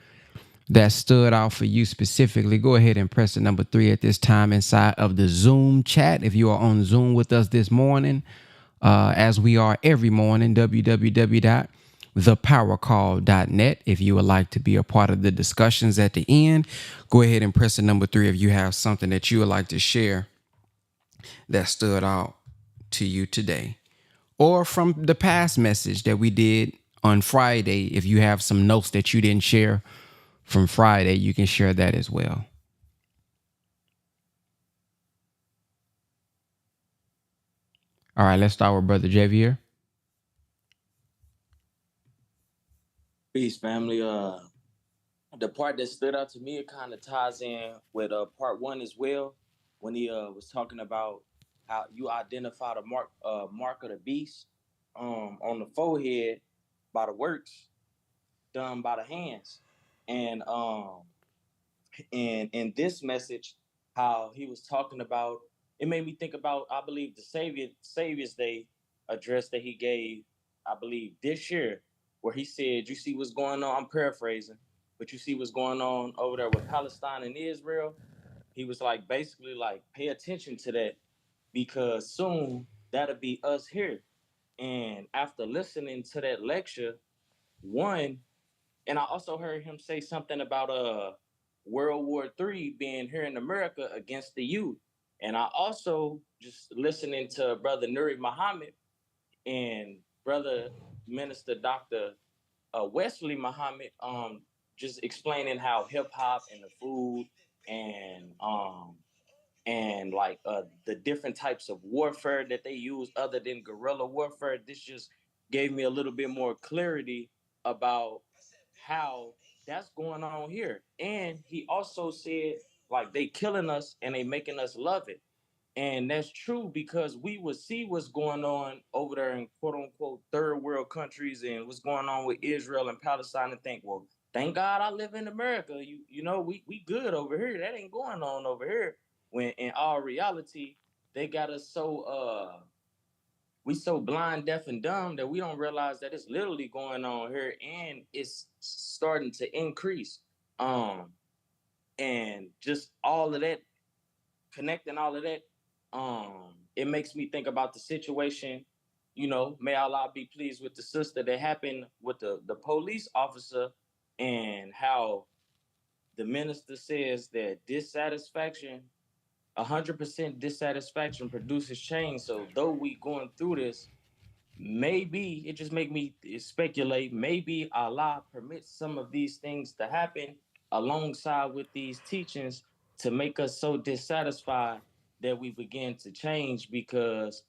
that stood out for you specifically, go ahead and press the number 3 at this time inside of the Zoom chat. If you are on Zoom with us this morning, as we are every morning, www.thepowercall.net. If you would like to be a part of the discussions at the end, go ahead and press the number 3 if you have something that you would like to share that stood out to you today. Or from the past message that we did on Friday, if you have some notes that you didn't share from Friday, you can share that as well. All right, let's start with Brother Javier. Peace, family. The part that stood out to me, it kind of ties in with part one as well, when he was talking about how you identify the mark of the beast on the forehead by the works done by the hands, and in this message, how he was talking about, it made me think about, I believe, the Savior's Day address that he gave, I believe, this year, where he said, "You see what's going on." I'm paraphrasing, but you see what's going on over there with Palestine and Israel. He was like, basically, like, pay attention to that, because soon that'll be us here. And after listening to that lecture, one, and I also heard him say something about World War III being here in America against the youth. And I also just listening to Brother Nuri Muhammad and Brother Minister Dr. Wesley Muhammad, just explaining how hip hop and the food and like the different types of warfare that they use other than guerrilla warfare. This just gave me a little bit more clarity about how that's going on here. And he also said, like, they killing us and they making us love it. And that's true, because we would see what's going on over there in quote unquote third world countries and what's going on with Israel and Palestine, and think, well, thank God I live in America. You know, we good over here. That ain't going on over here. When in all reality, they got us so we so blind, deaf, and dumb that we don't realize that it's literally going on here, and it's starting to increase. And just all of that, connecting all of that, it makes me think about the situation. You know, may Allah be pleased with the sister that happened with the police officer, and how the minister says that dissatisfaction, 100% dissatisfaction produces change. So though we going through this, maybe it just make me speculate, maybe Allah permits some of these things to happen alongside with these teachings to make us so dissatisfied that we begin to change. Because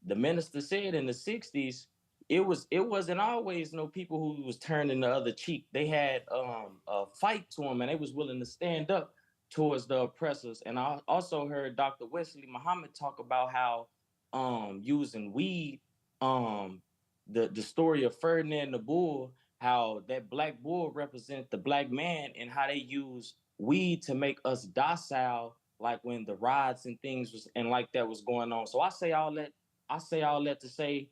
the minister said in the 60s, it wasn't always no people who was turning the other cheek. They had a fight to them, and they was willing to stand up towards the oppressors. And I also heard Dr. Wesley Muhammad talk about how using weed, um the story of Ferdinand the Bull, how that black bull represents the black man, and how they use weed to make us docile, like when the riots and things was and like that was going on. So I say all that to say,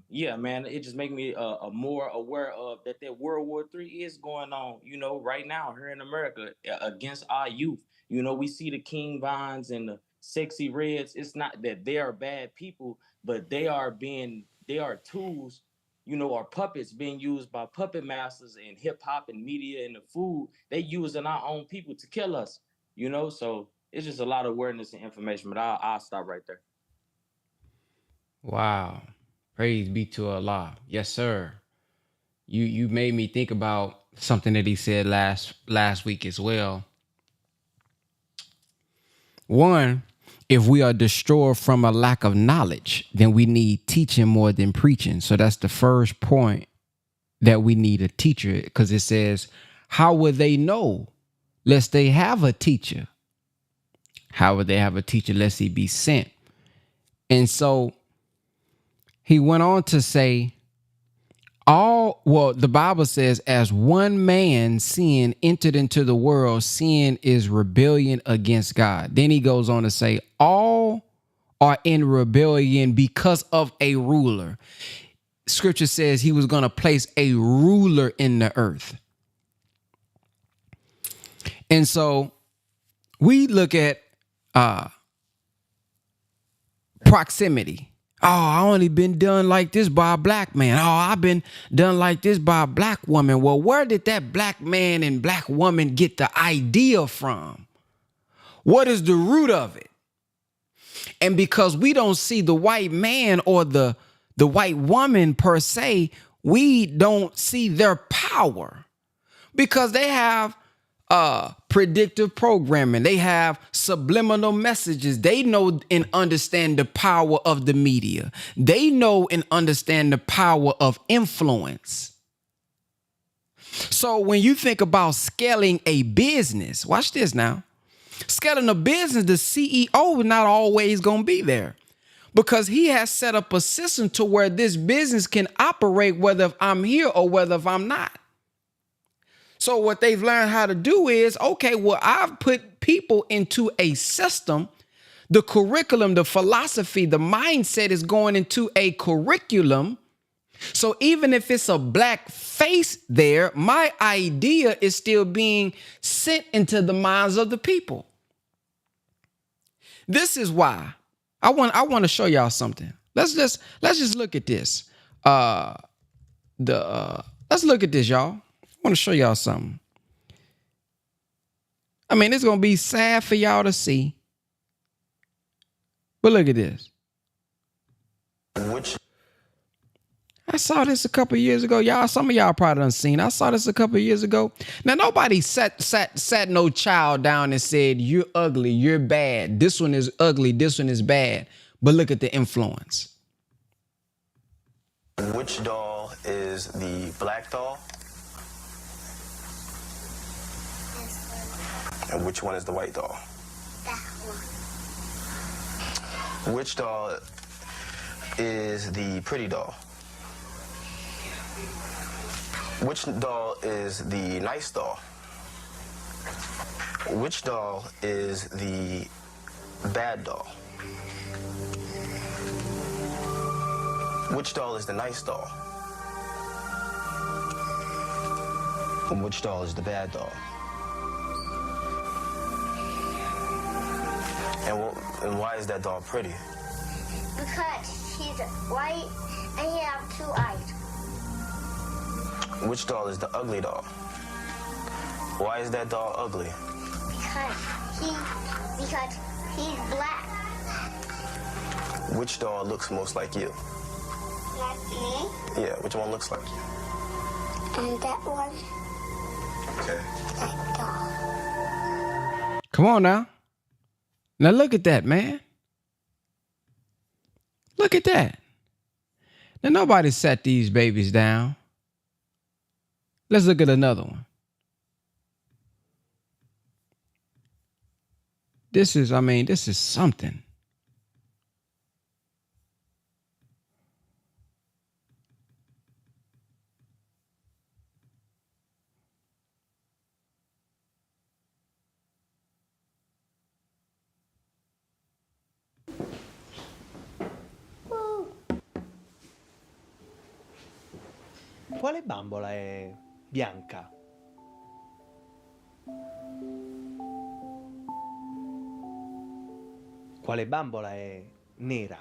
yeah, man, it just make me a more aware of that World War III is going on, right now here in America, against our youth. We see the King Vines and the Sexy Reds. It's not that they are bad people, but they are tools, or puppets being used by puppet masters in hip hop and media and the food. They using our own people to kill us, So it's just a lot of awareness and information. But I'll stop right there. Wow. Praise be to Allah. Yes, sir. You made me think about something that he said last week as well. One, if we are destroyed from a lack of knowledge, then we need teaching more than preaching. So that's the first point, that we need a teacher, because it says, how would they know lest they have a teacher? How would they have a teacher lest he be sent? And so he went on to say, The Bible says, as one man sin entered into the world, sin is rebellion against God. Then he goes on to say, all are in rebellion because of a ruler. Scripture says he was going to place a ruler in the earth. And so we look at proximity. Oh, I only been done like this by a black man. Oh, I've been done like this by a black woman. Well, where did that black man and black woman get the idea from? What is the root of it? And because we don't see the white man or the white woman per se, we don't see their power because they have predictive programming. They have subliminal messages. They know and understand the power of the media. They know and understand the power of influence. So when you think about scaling a business, watch this now. Scaling a business, the CEO is not always going to be there because he has set up a system to where this business can operate whether if I'm here or whether if I'm not. So what they've learned how to do is, okay, well, I've put people into a system. The curriculum, the philosophy, the mindset is going into a curriculum. So even if it's a black face there, my idea is still being sent into the minds of the people. This is why I want to show y'all something. Let's just look at this. Let's look at this, y'all. I want to show y'all something. I mean, it's going to be sad for y'all to see. But look at this. I saw this a couple of years ago. Y'all, some of y'all probably done seen. I saw this a couple of years ago. Now, nobody sat no child down and said, you're ugly, you're bad. This one is ugly, this one is bad. But look at the influence. Which doll is the black doll? And which one is the white doll? That one. Which doll is the pretty doll? Which doll is the nice doll? Which doll is the bad doll? Which doll is the nice doll? And which doll is the bad doll? And why is that doll pretty? Because she's white and he has 2 eyes. Which doll is the ugly doll? Why is that doll ugly? Because he's black. Which doll looks most like you? Like me. Yeah, which one looks like you? And that one. Okay. That doll. Come on now. Now look at that, man. Look at that. Now nobody sat these babies down. Let's look at another one. This is something. Quale bambola è bianca? Quale bambola è nera?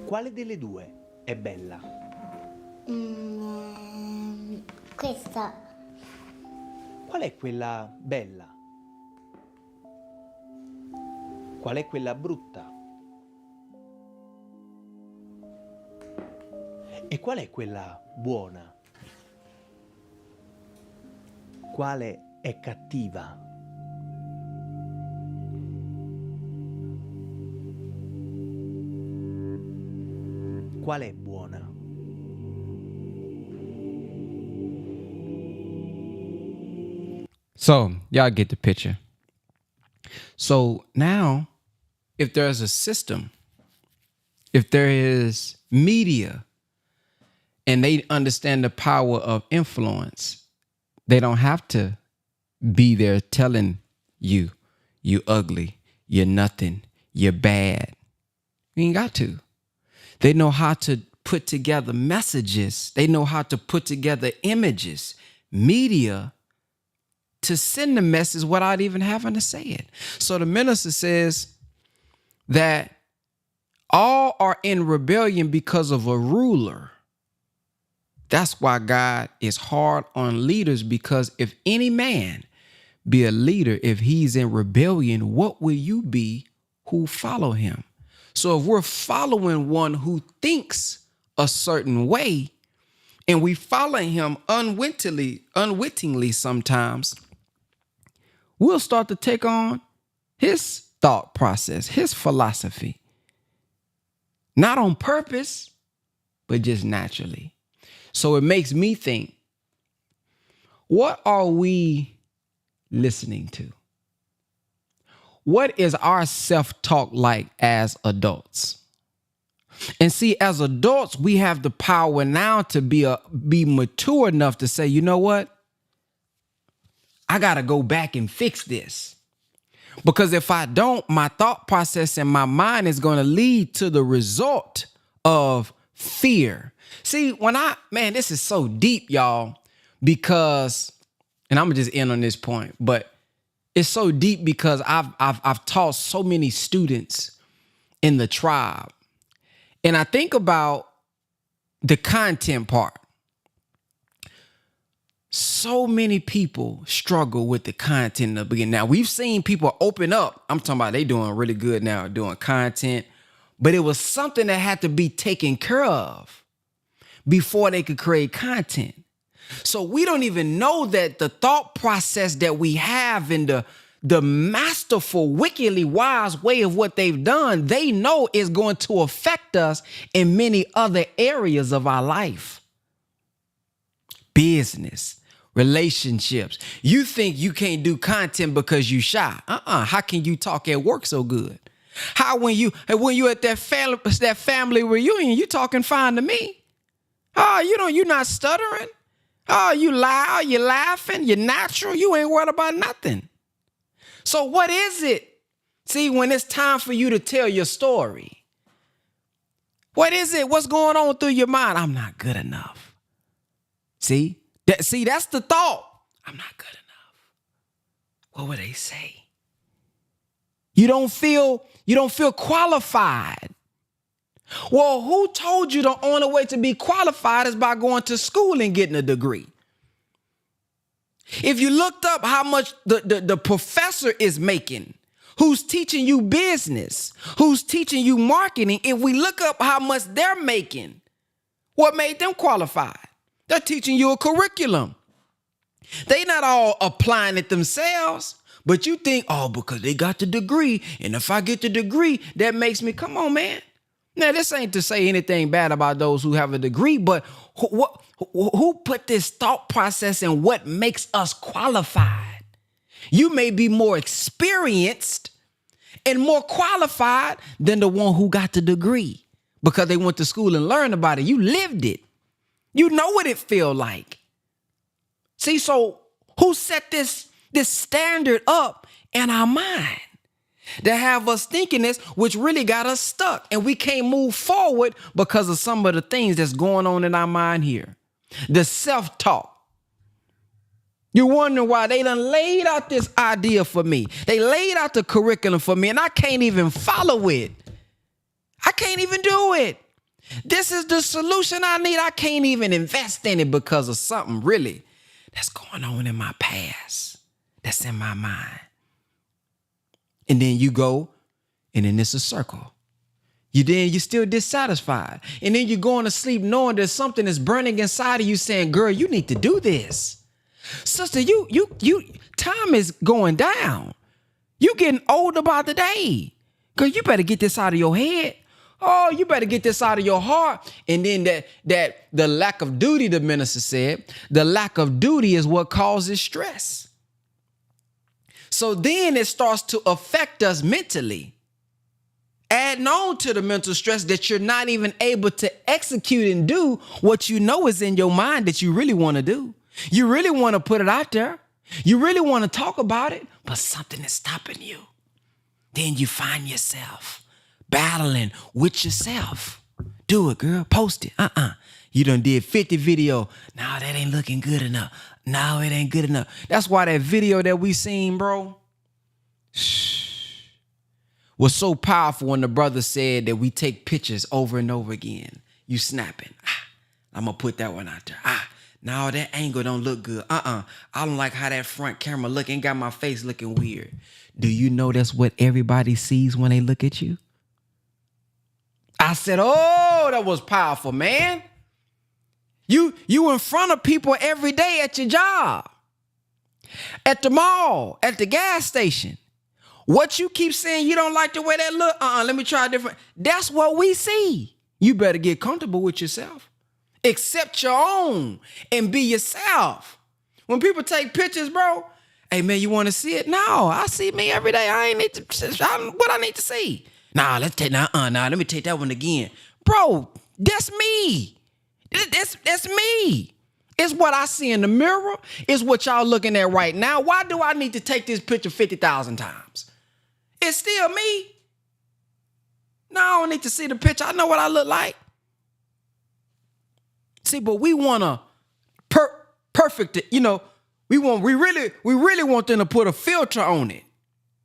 Quale delle due è bella? Questa. Qual è quella bella? Qual è quella brutta? E qual è quella buona? Quale è cattiva? Qual è buona? So y'all get the picture. So now, if there's a system if there is media and they understand the power of influence, they don't have to be there telling you, you ugly, you're nothing, you're bad. You ain't got to. They know how to put together messages. They know how to put together images, media, to send the message without even having to say it. So the minister says that all are in rebellion because of a ruler. That's why God is hard on leaders, because if any man be a leader, if he's in rebellion, what will you be who follow him? So if we're following one who thinks a certain way and we follow him unwittingly sometimes, we'll start to take on his thought process, his philosophy. Not on purpose, but just naturally. So it makes me think, what are we listening to? What is our self-talk like as adults? And see, as adults, we have the power now to be mature enough to say, you know what? I got to go back and fix this. Because if I don't, my thought process and my mind is going to lead to the result of fear. See, this is so deep, y'all, because, and I'm going to just end on this point, but it's so deep because I've taught so many students in the tribe. And I think about the content part. So many people struggle with the content in the beginning. Now, we've seen people open up. I'm talking about they doing really good now doing content. But it was something that had to be taken care of before they could create content. So we don't even know that the thought process that we have in the masterful, wickedly wise way of what they've done, they know is going to affect us in many other areas of our life. Business, relationships. You think you can't do content because you shy. How can you talk at work so good? How when you at that family reunion, you talking fine to me? Oh, you're not stuttering. Oh, you loud, you're laughing, you're natural. You ain't worried about nothing. So what is it? See, when it's time for you to tell your story, what is it? What's going on through your mind? I'm not good enough. See, that's the thought. I'm not good enough. What would they say? You don't feel qualified. Well, who told you the only way to be qualified is by going to school and getting a degree? If you looked up how much the professor is making, who's teaching you business, who's teaching you marketing, if we look up how much they're making, what made them qualified? They're teaching you a curriculum. They not all applying it themselves, but you think, because they got the degree, and if I get the degree, that makes me, come on, man. Now, this ain't to say anything bad about those who have a degree, but who put this thought process in what makes us qualified? You may be more experienced and more qualified than the one who got the degree because they went to school and learned about it. You lived it. You know what it feel like. See, so who set this standard up in our mind that have us thinking this, which really got us stuck, and we can't move forward because of some of the things that's going on in our mind here. The self-talk. You're wondering why they done laid out this idea for me. They laid out the curriculum for me, and I can't even follow it. I can't even do it. This is the solution I need. I can't even invest in it because of something really that's going on in my past, that's in my mind. And then you go, and then it's a circle. You're still dissatisfied. And then you're going to sleep knowing there's something that's burning inside of you saying, girl, you need to do this. Sister, you time is going down. You getting older by the day. Girl, you better get this out of your head. Oh, you better get this out of your heart. And then that the lack of duty, the minister said, the lack of duty is what causes stress. So then it starts to affect us mentally. adding on to the mental stress that you're not even able to execute and do what you know is in your mind that you really want to do. You really want to put it out there. You really want to talk about it, but something is stopping you. Then you find yourself battling with yourself. Do it, girl. Post it. You done did 50 video. No, that ain't looking good enough. No, it ain't good enough. That's why that video that we seen, bro, was so powerful when the brother said that we take pictures over and over again. You snapping. I'm going to put that one out there. No, that angle don't look good. I don't like how that front camera looking. Got my face looking weird. Do you know that's what everybody sees when they look at you? I said, oh, that was powerful, man. You in front of people every day at your job, at the mall, at the gas station. What you keep saying you don't like the way that look, let me try different. That's what we see. You better get comfortable with yourself. Accept your own and be yourself. When people take pictures, bro, hey, man, you want to see it? No, I see me every day. I ain't need to, what I need to see. Let me take that one again. Bro, that's me. That's me. It's what I see in the mirror. It's what y'all looking at right now. Why do I need to take this picture 50,000 times? It's still me. No, I don't need to see the picture. I know what I look like. See, but we want to perfect it. You know, we really want them to put a filter on it.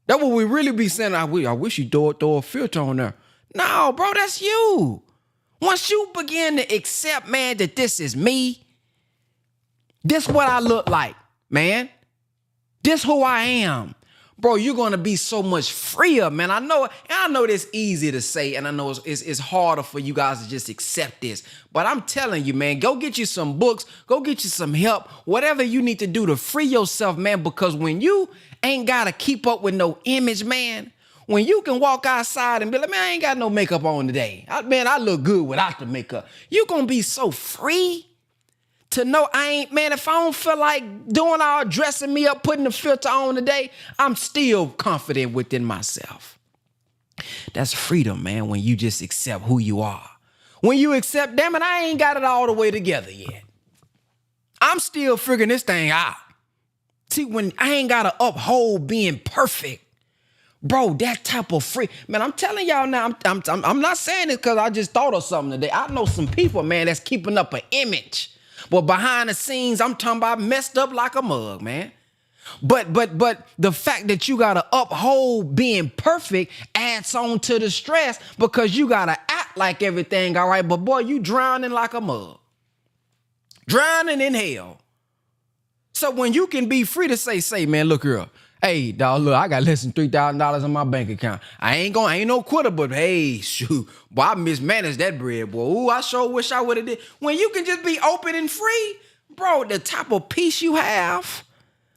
That's what we really be saying. I wish you throw a filter on there. No, bro, that's you. Once you begin to accept, man, that this is me, this what I look like, man. This who I am. Bro, you're going to be so much freer, man. I know this easy to say, and I know it's harder for you guys to just accept this. But I'm telling you, man, go get you some books. Go get you some help. Whatever you need to do to free yourself, man, because when you ain't got to keep up with no image, man, when you can walk outside and be like, man, I ain't got no makeup on today. I look good without the makeup. You're going to be so free to know if I don't feel like doing all dressing me up, putting the filter on today, I'm still confident within myself. That's freedom, man, when you just accept who you are. When you accept, damn it, I ain't got it all the way together yet. I'm still figuring this thing out. See, when I ain't got to uphold being perfect, bro, that type of free, man, I'm telling y'all now, I'm not saying this because I just thought of something today. I know some people, man, that's keeping up an image. But behind the scenes, I'm talking about messed up like a mug, man. But the fact that you gotta uphold being perfect adds on to the stress because you gotta act like everything all right. But boy, you drowning like a mug. Drowning in hell. So when you can be free to say, man, look here. Hey, dog, look, I got less than $3,000 in my bank account. I ain't no quitter, but hey, shoot, boy, I mismanaged that bread, boy. Ooh, I sure wish I would have did. When you can just be open and free, bro, the type of peace you have.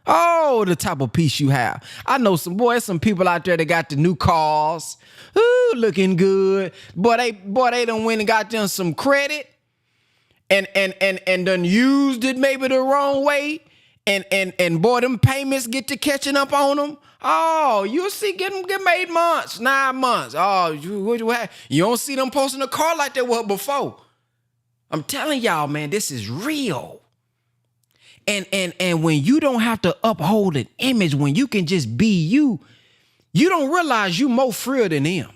Oh, the type of peace you have. I know some people out there that got the new cars. Ooh, looking good. Boy, they done went and got them some credit and done used it maybe the wrong way. And boy, them payments get to catching up on them. Oh, you'll see get made 9 months. Oh, you don't see them posting a car like they were before. I'm telling y'all, man, this is real. And when you don't have to uphold an image, when you can just be you, you don't realize you more freer than them.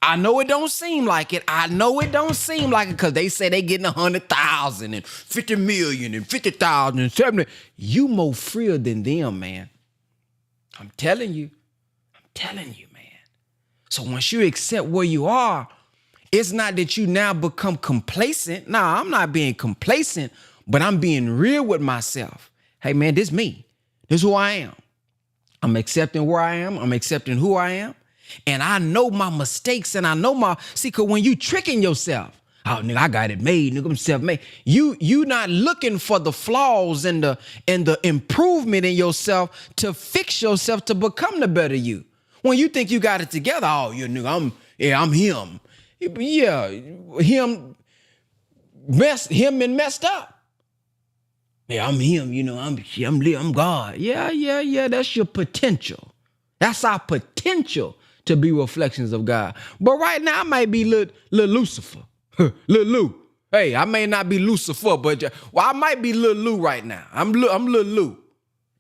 I know it don't seem like it. Because they say they getting 100,000 and 50 million and 50,000 and 70. You more freer than them, man. I'm telling you, man. So once you accept where you are, it's not that you now become complacent. Nah, I'm not being complacent, but I'm being real with myself. Hey, man, this me. This who I am. I'm accepting where I am. I'm accepting who I am. And I know my mistakes and I know because when you tricking yourself, oh, nigga, I got it made, nigga, I'm self-made. You not looking for the flaws and the improvement in yourself to fix yourself to become the better you. When you think you got it together, oh, you nigga, I'm him. Yeah, him been messed up. Yeah, I'm him, you know, I'm God. Yeah, that's your potential. That's our potential to be reflections of God. But right now I might be little Lucifer, little Lou. Hey, I may not be Lucifer, but I might be little Lou right now. I'm little Lou.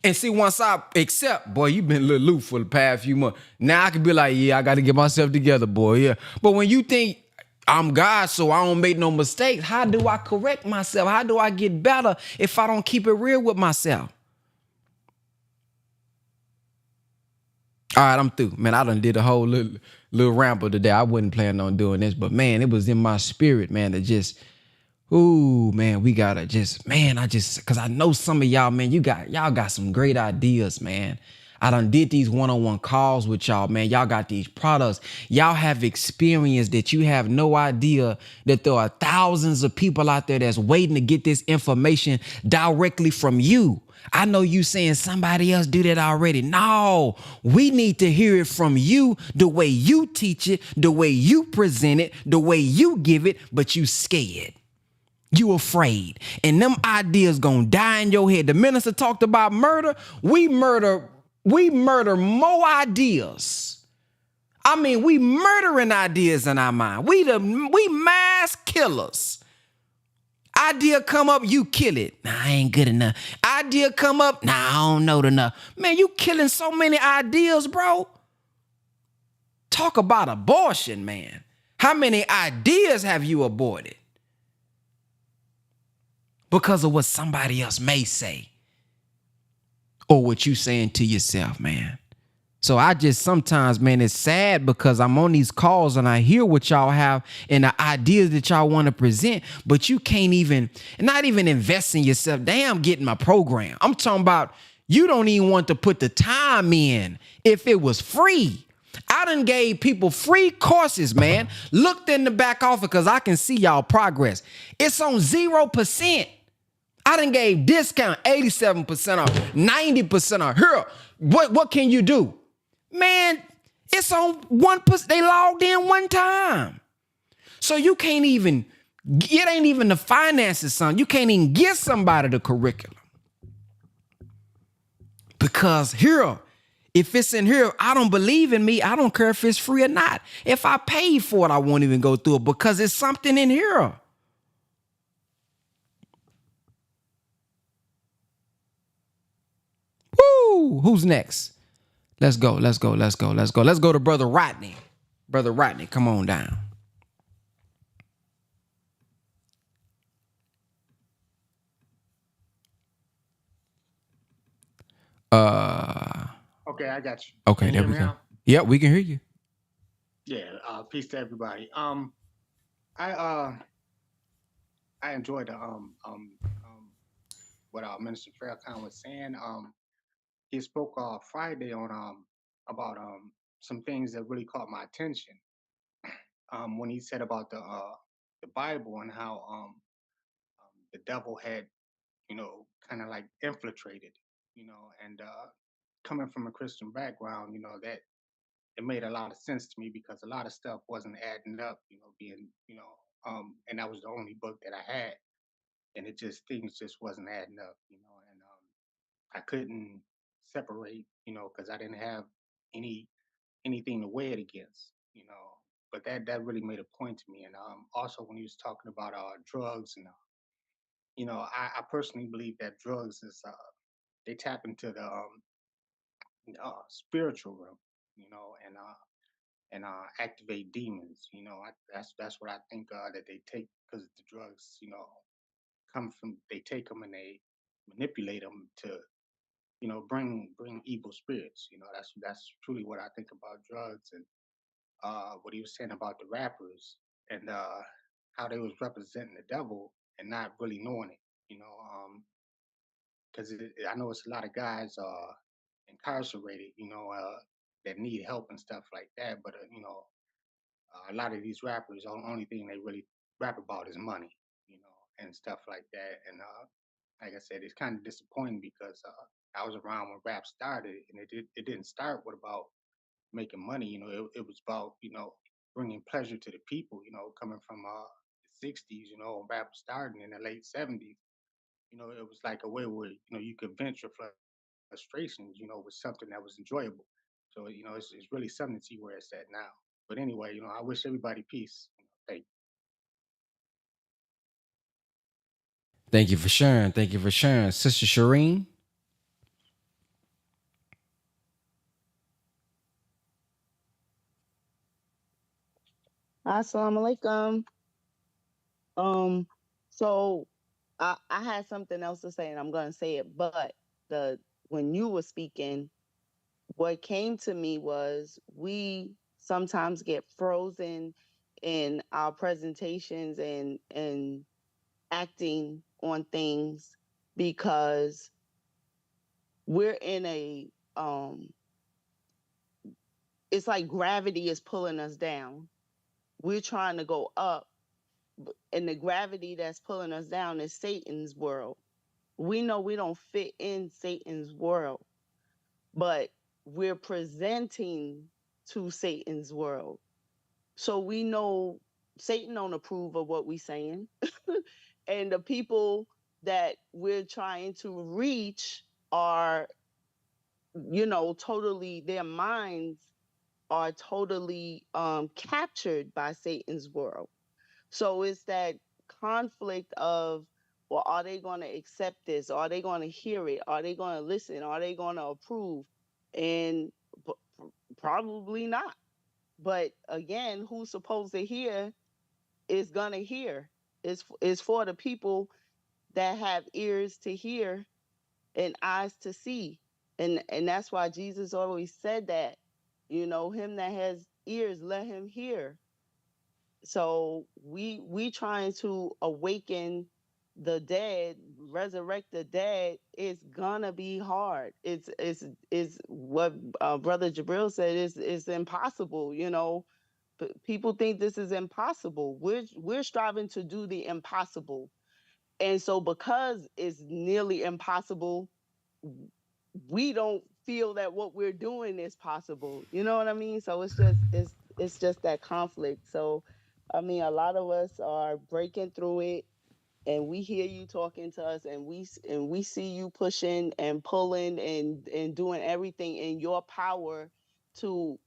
And see, once I accept, boy, you been little Lou for the past few months. Now I can be like, yeah, I got to get myself together, boy. Yeah. But when you think I'm God, so I don't make no mistakes, how do I correct myself? How do I get better if I don't keep it real with myself? All right, I'm through. Man, I done did a whole little ramble today. I wasn't planning on doing this, but man, it was in my spirit, man, to just, ooh, man, we gotta just, man, cause I know some of y'all, man, y'all got some great ideas, man. I done did these one-on-one calls with y'all, man. Y'all got these products. Y'all have experience that you have no idea that there are thousands of people out there that's waiting to get this information directly from you. I know you saying somebody else do that already. No, we need to hear it from you, the way you teach it, the way you present it, the way you give it, but you scared. You afraid. And them ideas gonna die in your head. The minister talked about murder. We murder more ideas. I mean, we murdering ideas in our mind. We mass killers. Idea come up, you kill it. Nah, I ain't good enough. Idea come up, nah, I don't know enough. Man, you killing so many ideas, bro. Talk about abortion, man. How many ideas have you aborted? Because of what somebody else may say. Or what you saying to yourself, man. So I just sometimes, man, it's sad because I'm on these calls and I hear what y'all have and the ideas that y'all want to present, but you can't even, not even invest in yourself. Damn, getting my program. I'm talking about you don't even want to put the time in if it was free. I done gave people free courses, man. Looked in the back office because I can see y'all progress. It's on 0%. I done gave discount 87% off, 90% off. Here, what can you do? Man, it's on 1%. They logged in one time. So you can't even, it ain't even the finances, son. You can't even get somebody the curriculum. Because here, if it's in here, I don't believe in me. I don't care if it's free or not. If I paid for it, I won't even go through it because it's something in here. Woo! Who's next? Let's go. Let's go to Brother Rodney. Brother Rodney, come on down. Okay, I got you. Okay, Can you there hear we me go. now? Yeah, we can hear you. Yeah. Peace to everybody. I enjoyed what Minister Farrakhan was saying. He spoke Friday on about some things that really caught my attention. When he said about the Bible and how the devil had, kind of like infiltrated, and coming from a Christian background, that it made a lot of sense to me because a lot of stuff wasn't adding up, being, and that was the only book that I had. And things just wasn't adding up, and I couldn't separate, because I didn't have anything to weigh it against, but that really made a point to me. And also when he was talking about drugs and, I personally believe that drugs is, they tap into the spiritual realm, and activate demons. That's what I think that they take because the drugs, come from they take them and they manipulate them to, bring evil spirits. That's truly what I think about drugs and what he was saying about the rappers and how they was representing the devil and not really knowing it. Because I know it's a lot of guys incarcerated, that need help and stuff like that, but a lot of these rappers, the only thing they really rap about is money, and stuff like that. And like I said, it's kind of disappointing because I was around when rap started, and it didn't start with about making money. It was about bringing pleasure to the people. Coming from the '60s, rap starting in the late '70s. It was like a way where you could vent your frustrations, with something that was enjoyable. So it's really something to see where it's at now. But anyway, I wish everybody peace. Thank Thank you for sharing. Thank you for sharing. Sister Shireen. Assalamu alaikum. Um, so I had something else to say and I'm gonna say it, but the when you were speaking, what came to me was we sometimes get frozen in our presentations and acting on things because we're in a it's like gravity is pulling us down. We're trying to go up, and the gravity that's pulling us down is Satan's world. We know we don't fit in Satan's world, but we're presenting to Satan's world. So we know Satan don't approve of what we saying. And the people that we're trying to reach are, totally, their minds are totally captured by Satan's world. So it's that conflict of, well, are they going to accept this? Are they going to hear it? Are they going to listen? Are they going to approve? And probably not. But again, who's supposed to hear is going to hear. It's for the people that have ears to hear and eyes to see. And that's why Jesus always said that, him that has ears, let him hear. So we trying to awaken the dead, resurrect the dead. It's gonna be hard. It's what Brother Jabril said. Is impossible. People think this is impossible. We're striving to do the impossible, and so because it's nearly impossible, we don't feel that what we're doing is possible. You know what I mean? So it's just that conflict. So I mean, a lot of us are breaking through it, and we hear you talking to us, and we see you pushing and pulling and doing everything in your power to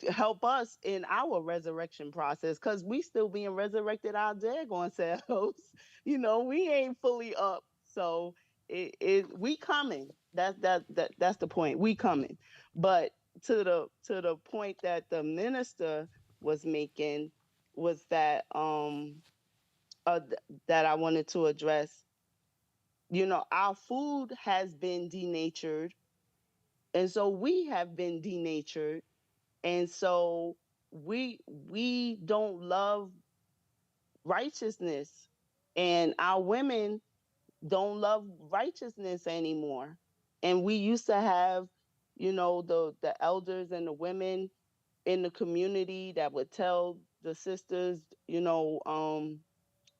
help us in our resurrection process, because we still being resurrected our daggone selves. We ain't fully up. So we coming. That's the point. We coming. But to the point that the minister was making was that that I wanted to address. Our food has been denatured, and so we have been denatured, and so we don't love righteousness, and our women don't love righteousness anymore. And we used to have, the elders and the women in the community that would tell the sisters,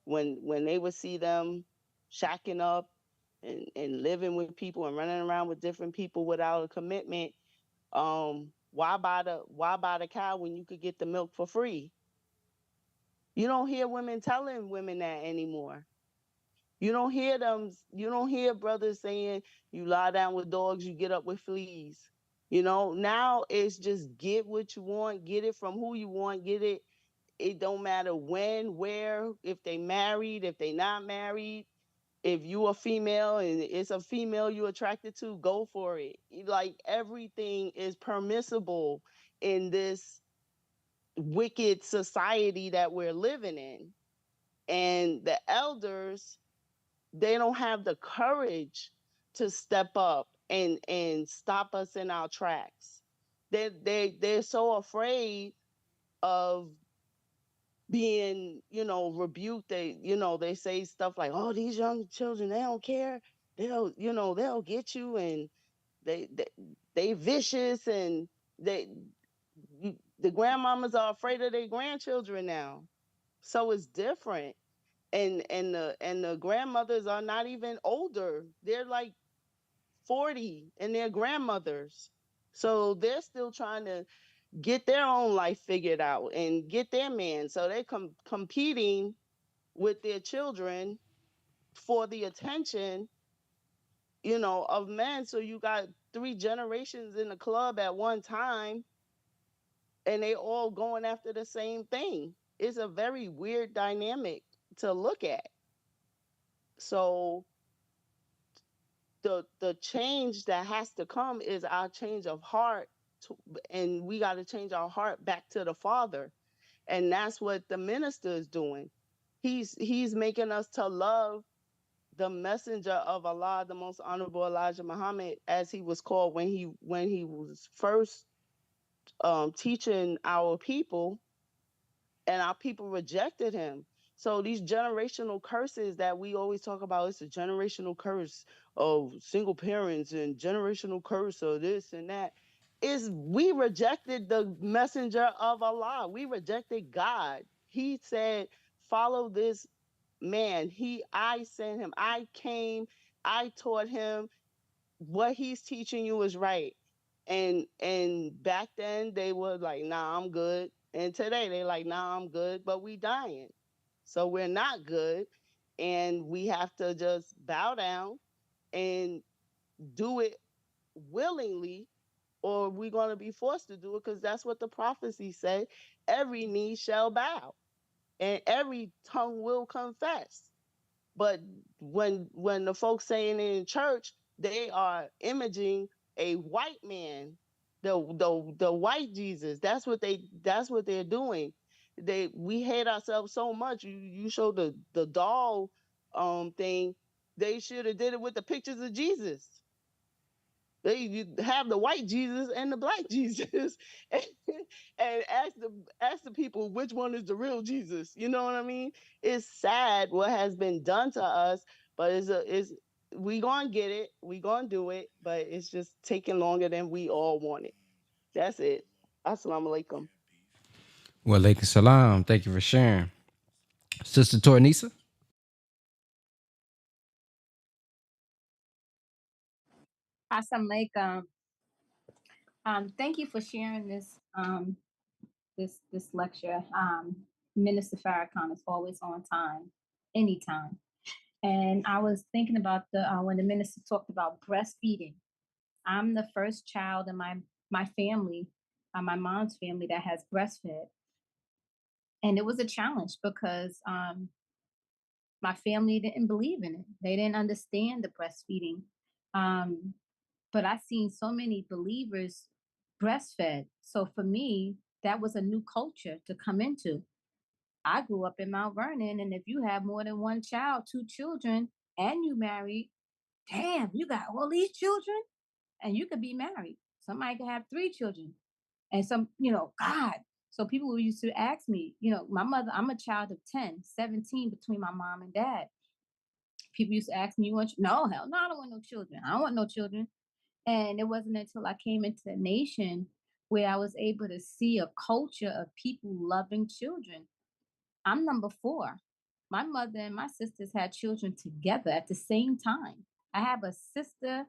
when they would see them shacking up and living with people and running around with different people without a commitment, why buy the cow when you could get the milk for free? You don't hear women telling women that anymore. You don't hear brothers saying, you lie down with dogs, you get up with fleas. Now it's just get what you want, get it from who you want, get it. It don't matter when, where, if they married, if they not married. If you a female and it's a female you attracted to, go for it. Like, everything is permissible in this wicked society that we're living in. And the elders, they don't have the courage to step up and stop us in our tracks. They're so afraid of being, rebuked. They say stuff like, "Oh, these young children, they don't care. They'll get you, and they they vicious, and they the grandmamas are afraid of their grandchildren now." So it's different. And the grandmothers are not even older. They're like 40 and they're grandmothers. So they're still trying to get their own life figured out and get their man. So they're competing with their children for the attention, of men. So you got 3 generations in the club at one time, and they all going after the same thing. It's a very weird dynamic to look at. So the change that has to come is our change of heart, to, and we got to change our heart back to the Father, and that's what the minister is doing. He's making us to love the messenger of Allah, the most honorable Elijah Muhammad, as he was called when he was first teaching our people, and our people rejected him. So these generational curses that we always talk about, it's a generational curse of single parents and generational curse of this and that. Is we rejected the messenger of Allah. We rejected God. He said, follow this man. I sent him. I came, I taught him what he's teaching you is right. And back then they were like, nah, I'm good. And today they like, nah, I'm good, but we dying. So we're not good. And we have to just bow down and do it willingly, or we're going to be forced to do it, because that's what the prophecy said. Every knee shall bow and every tongue will confess. But when the folks saying it in church, they are imaging a white man, the white Jesus. That's what they're doing. We hate ourselves so much. You show the doll thing. They should have did it with the pictures of Jesus. You have the white Jesus and the black Jesus, and ask the people which one is the real Jesus. You know what I mean? It's sad what has been done to us, but we gonna get it, we gonna do it, but it's just taking longer than we all want it. That's it. Assalamu alaikum. Well, alaikum salam. Thank you for sharing. Sister Tornisa? Assalamu alaikum. Thank you for sharing this lecture. Minister Farrakhan is always on time, anytime. And I was thinking about the when the minister talked about breastfeeding. I'm the first child in my family, my mom's family, that has breastfed, and it was a challenge because my family didn't believe in it. They didn't understand the breastfeeding. Um, but I've seen so many believers breastfed. So for me, that was a new culture to come into. I grew up in Mount Vernon, and if you have more than one child, two children, and you married, damn, you got all these children, and you could be married. Somebody could have three children, and God. So people used to ask me, my mother, I'm a child of 10, 17 between my mom and dad. People used to ask me, no, hell no, I don't want no children. I don't want no children. And it wasn't until I came into the nation where I was able to see a culture of people loving children. I'm number four. My mother and my sisters had children together at the same time. I have a sister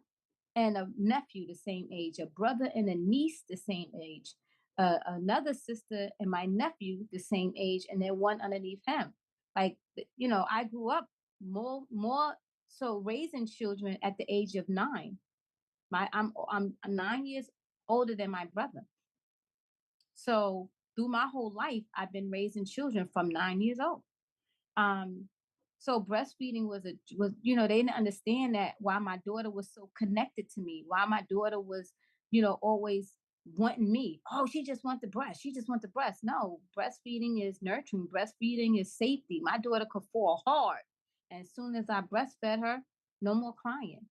and a nephew the same age, a brother and a niece the same age, another sister and my nephew the same age, and then one underneath him. Like, I grew up more so raising children at the age of 9. I'm 9 years older than my brother. So through my whole life, I've been raising children from 9 years old. Um, so breastfeeding they didn't understand that why my daughter was so connected to me, why my daughter was, always wanting me. Oh, she just wants the breast. She just wants the breast. No, breastfeeding is nurturing. Breastfeeding is safety. My daughter could fall hard. And as soon as I breastfed her, no more crying.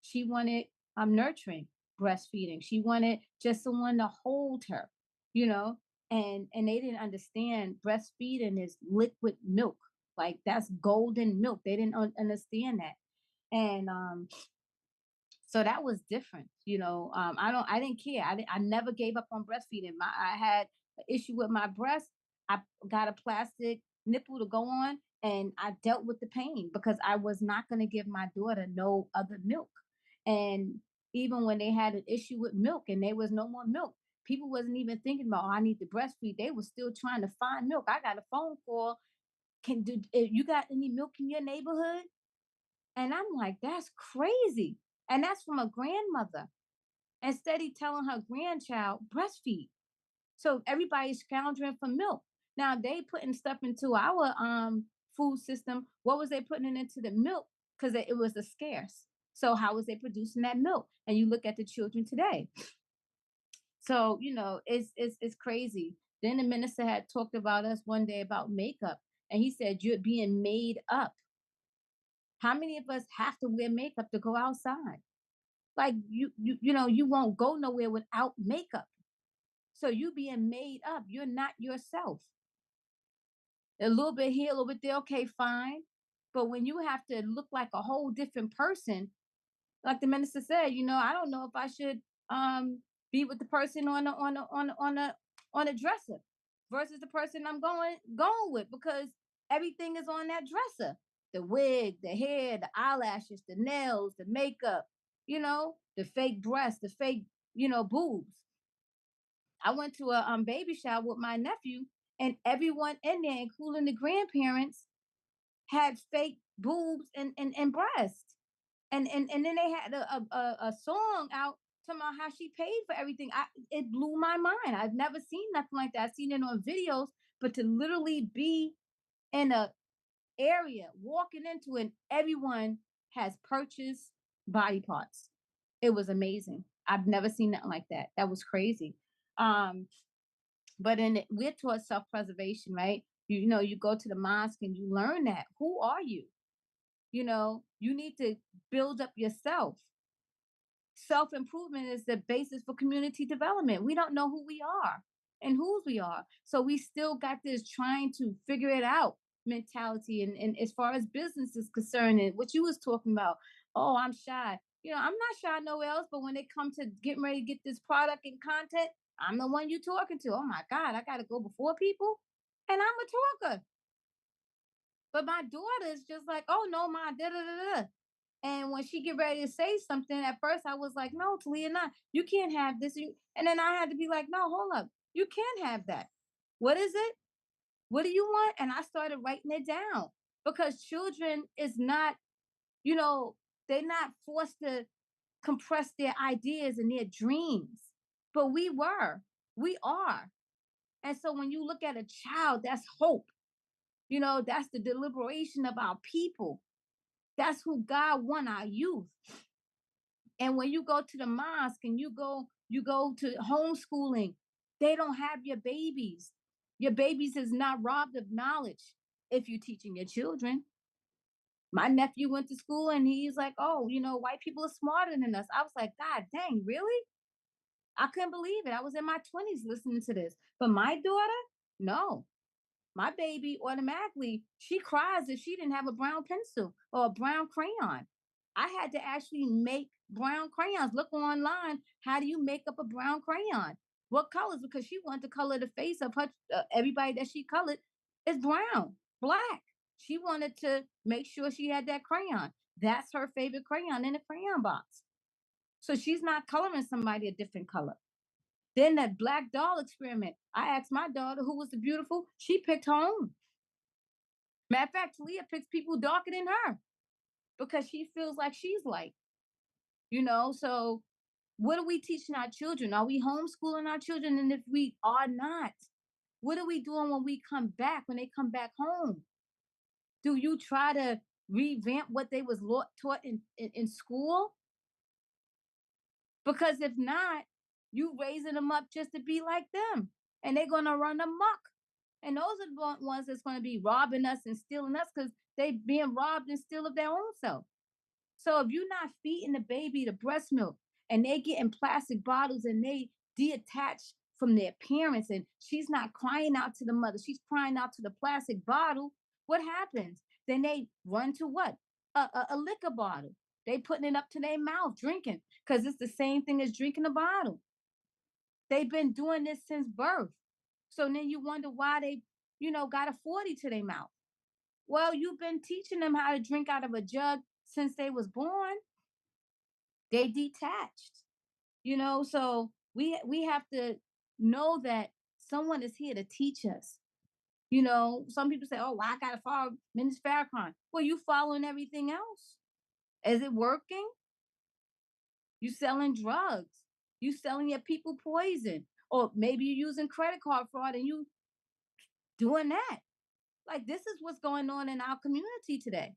She wanted nurturing breastfeeding. She wanted just someone to hold her, you know, and they didn't understand breastfeeding is liquid milk, like that's golden milk. They didn't understand that. And so that was different. I didn't care. I never gave up on breastfeeding. I had an issue with my breast. I got a plastic nipple to go on, and I dealt with the pain because I was not going to give my daughter no other milk. And even when they had an issue with milk and there was no more milk, people wasn't even thinking about, oh, I need to breastfeed. They were still trying to find milk. I got a phone call. You got any milk in your neighborhood? And I'm like, that's crazy. And that's from a grandmother. and steady telling her grandchild breastfeed. So everybody's scrounging for milk. Now they putting stuff into our food system. What was they putting it into the milk? Because it was a scarce. So how was they producing that milk? And you look at the children today. So it's crazy. Then the minister had talked about us one day about makeup, and he said you're being made up. How many of us have to wear makeup to go outside? Like you won't go nowhere without makeup. So you being made up. You're not yourself. A little bit here, a little bit there, okay, fine. But when you have to look like a whole different person, like the minister said, I don't know if I should be with the person on a dresser versus the person I'm going with, because everything is on that dresser. The wig, the hair, the eyelashes, the nails, the makeup, the fake breasts, the fake, boobs. I went to a baby shower with my nephew, and everyone in there, including the grandparents, had fake boobs and breasts. And then they had a song out talking about how she paid for everything. It blew my mind. I've never seen nothing like that. I've seen it on videos, but to literally be in a area walking into it, and everyone has purchased body parts. It was amazing. I've never seen nothing like that. That was crazy. But we're taught self-preservation, right? You go to the mosque and you learn that. Who are you? You need to build up yourself. Self-improvement is the basis for community development. We don't know who we are and whose we are. So we still got this trying to figure it out mentality. And as far as business is concerned, and what you was talking about, oh, I'm shy. I'm not shy nowhere else, but when it comes to getting ready to get this product and content, I'm the one you talking to. Oh my God, I gotta go before people. And I'm a talker. But my daughter is just like, oh no, ma, da da da da. And when she get ready to say something, at first I was like, no, Talia, not. You can't have this. And then I had to be like, no, hold up. You can have that. What is it? What do you want? And I started writing it down, because children is not, they're not forced to compress their ideas and their dreams. But we are. And so when you look at a child, that's hope. That's the deliberation of our people. That's who God want, our youth. And when you go to the mosque and you go to homeschooling, they don't have your babies. Your babies is not robbed of knowledge if you're teaching your children. My nephew went to school and he's like, oh, white people are smarter than us. I was like, God dang, really? I couldn't believe it. I was in my 20s listening to this. But my daughter, no. My baby automatically, she cries if she didn't have a brown pencil or a brown crayon. I had to actually make brown crayons. Look online. How do you make up a brown crayon? What colors? Because she wanted to color the face of her, everybody that she colored is brown, black. She wanted to make sure she had that crayon. That's her favorite crayon in the crayon box. So she's not coloring somebody a different color. Then that black doll experiment. I asked my daughter who was the beautiful. She picked her own. Matter of fact, Talia picks people darker than her because she feels like she's light. So what are we teaching our children? Are we homeschooling our children? And if we are not, what are we doing when they come back home? Do you try to revamp what they was taught in school? Because if not, you raising them up just to be like them, and they're gonna run amok. And those are the ones that's gonna be robbing us and stealing us, because they being robbed and steal of their own self. So if you're not feeding the baby the breast milk, and they get in plastic bottles and they detach from their parents, and she's not crying out to the mother, she's crying out to the plastic bottle, what happens? Then they run to what? A liquor bottle. They putting it up to their mouth, drinking, because it's the same thing as drinking a bottle. They've been doing this since birth. So then you wonder why they, got a 40 to their mouth. Well, you've been teaching them how to drink out of a jug since they was born. They detached, so we have to know that someone is here to teach us. Some people say, oh, well, I got to follow Minister Farrakhan. Well, you following everything else. Is it working? You selling drugs. You selling your people poison, or maybe you're using credit card fraud and you doing that. Like, this is what's going on in our community today.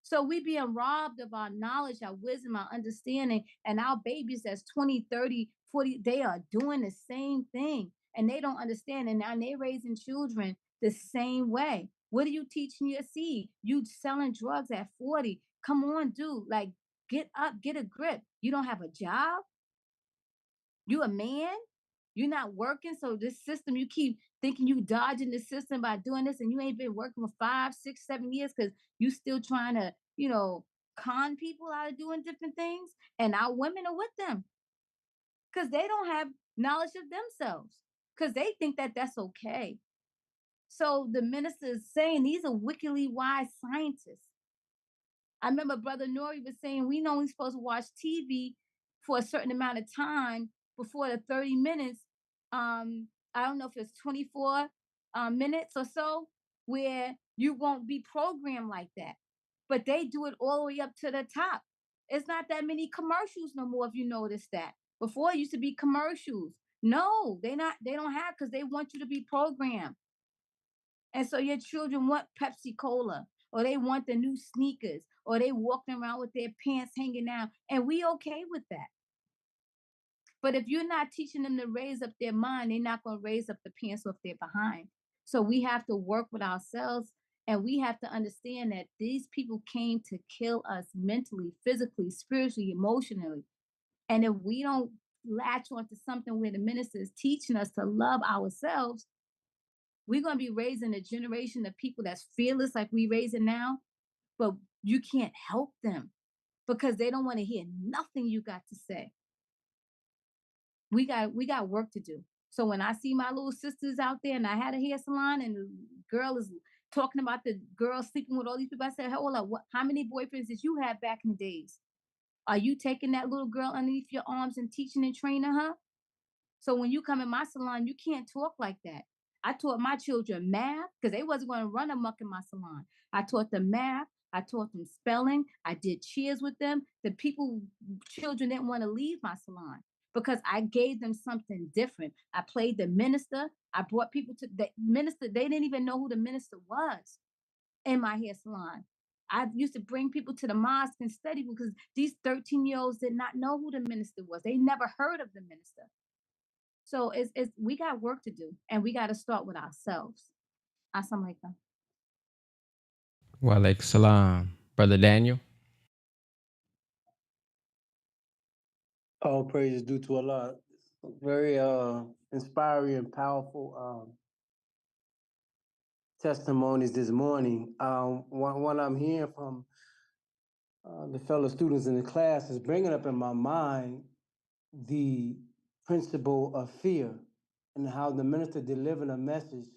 So we being robbed of our knowledge, our wisdom, our understanding, and our babies that's 20, 30, 40, they are doing the same thing and they don't understand. And now they raising children the same way. What are you teaching your seed? You selling drugs at 40. Come on, dude. Like, get up, get a grip. You don't have a job. You a man. You're not working. So this system, you keep thinking you dodging the system by doing this, and you ain't been working for 5, 6, 7 years because you still trying to, con people out of doing different things. And our women are with them because they don't have knowledge of themselves because they think that that's okay. So the minister is saying these are wickedly wise scientists. I remember Brother Nori was saying we know we're supposed to watch TV for a certain amount of time before the 30 minutes. I don't know if it's 24 minutes or so where you won't be programmed like that. But they do it all the way up to the top. It's not that many commercials no more, if you notice that. Before it used to be commercials. No, they don't have, because they want you to be programmed. And so your children want Pepsi Cola, or they want the new sneakers, or they walking around with their pants hanging out. And we okay with that. But if you're not teaching them to raise up their mind, they're not going to raise up the pants off their behind. So we have to work with ourselves, and we have to understand that these people came to kill us mentally, physically, spiritually, emotionally. And if we don't latch onto something where the minister is teaching us to love ourselves, we're going to be raising a generation of people that's fearless like we raising now, but you can't help them because they don't want to hear nothing you got to say. We got work to do. So when I see my little sisters out there, and I had a hair salon, and the girl is talking about the girl sleeping with all these people, I said, hold up, how many boyfriends did you have back in the days? Are you taking that little girl underneath your arms and teaching and training her? So when you come in my salon, you can't talk like that. I taught my children math because they wasn't going to run amok in my salon. I taught them math. I taught them spelling. I did cheers with them. Children didn't want to leave my salon because I gave them something different. I played the minister. I brought people to the minister. They didn't even know who the minister was in my hair salon. I used to bring people to the mosque and study because these 13-year-olds did not know who the minister was. They never heard of the minister. So we got work to do, and we got to start with ourselves. Assalamu alaikum. Wa alaikum salam. Brother Daniel. All praise is due to Allah. Very inspiring and powerful testimonies this morning. What I'm hearing from the fellow students in the class is bringing up in my mind the principle of fear and how the minister delivered a message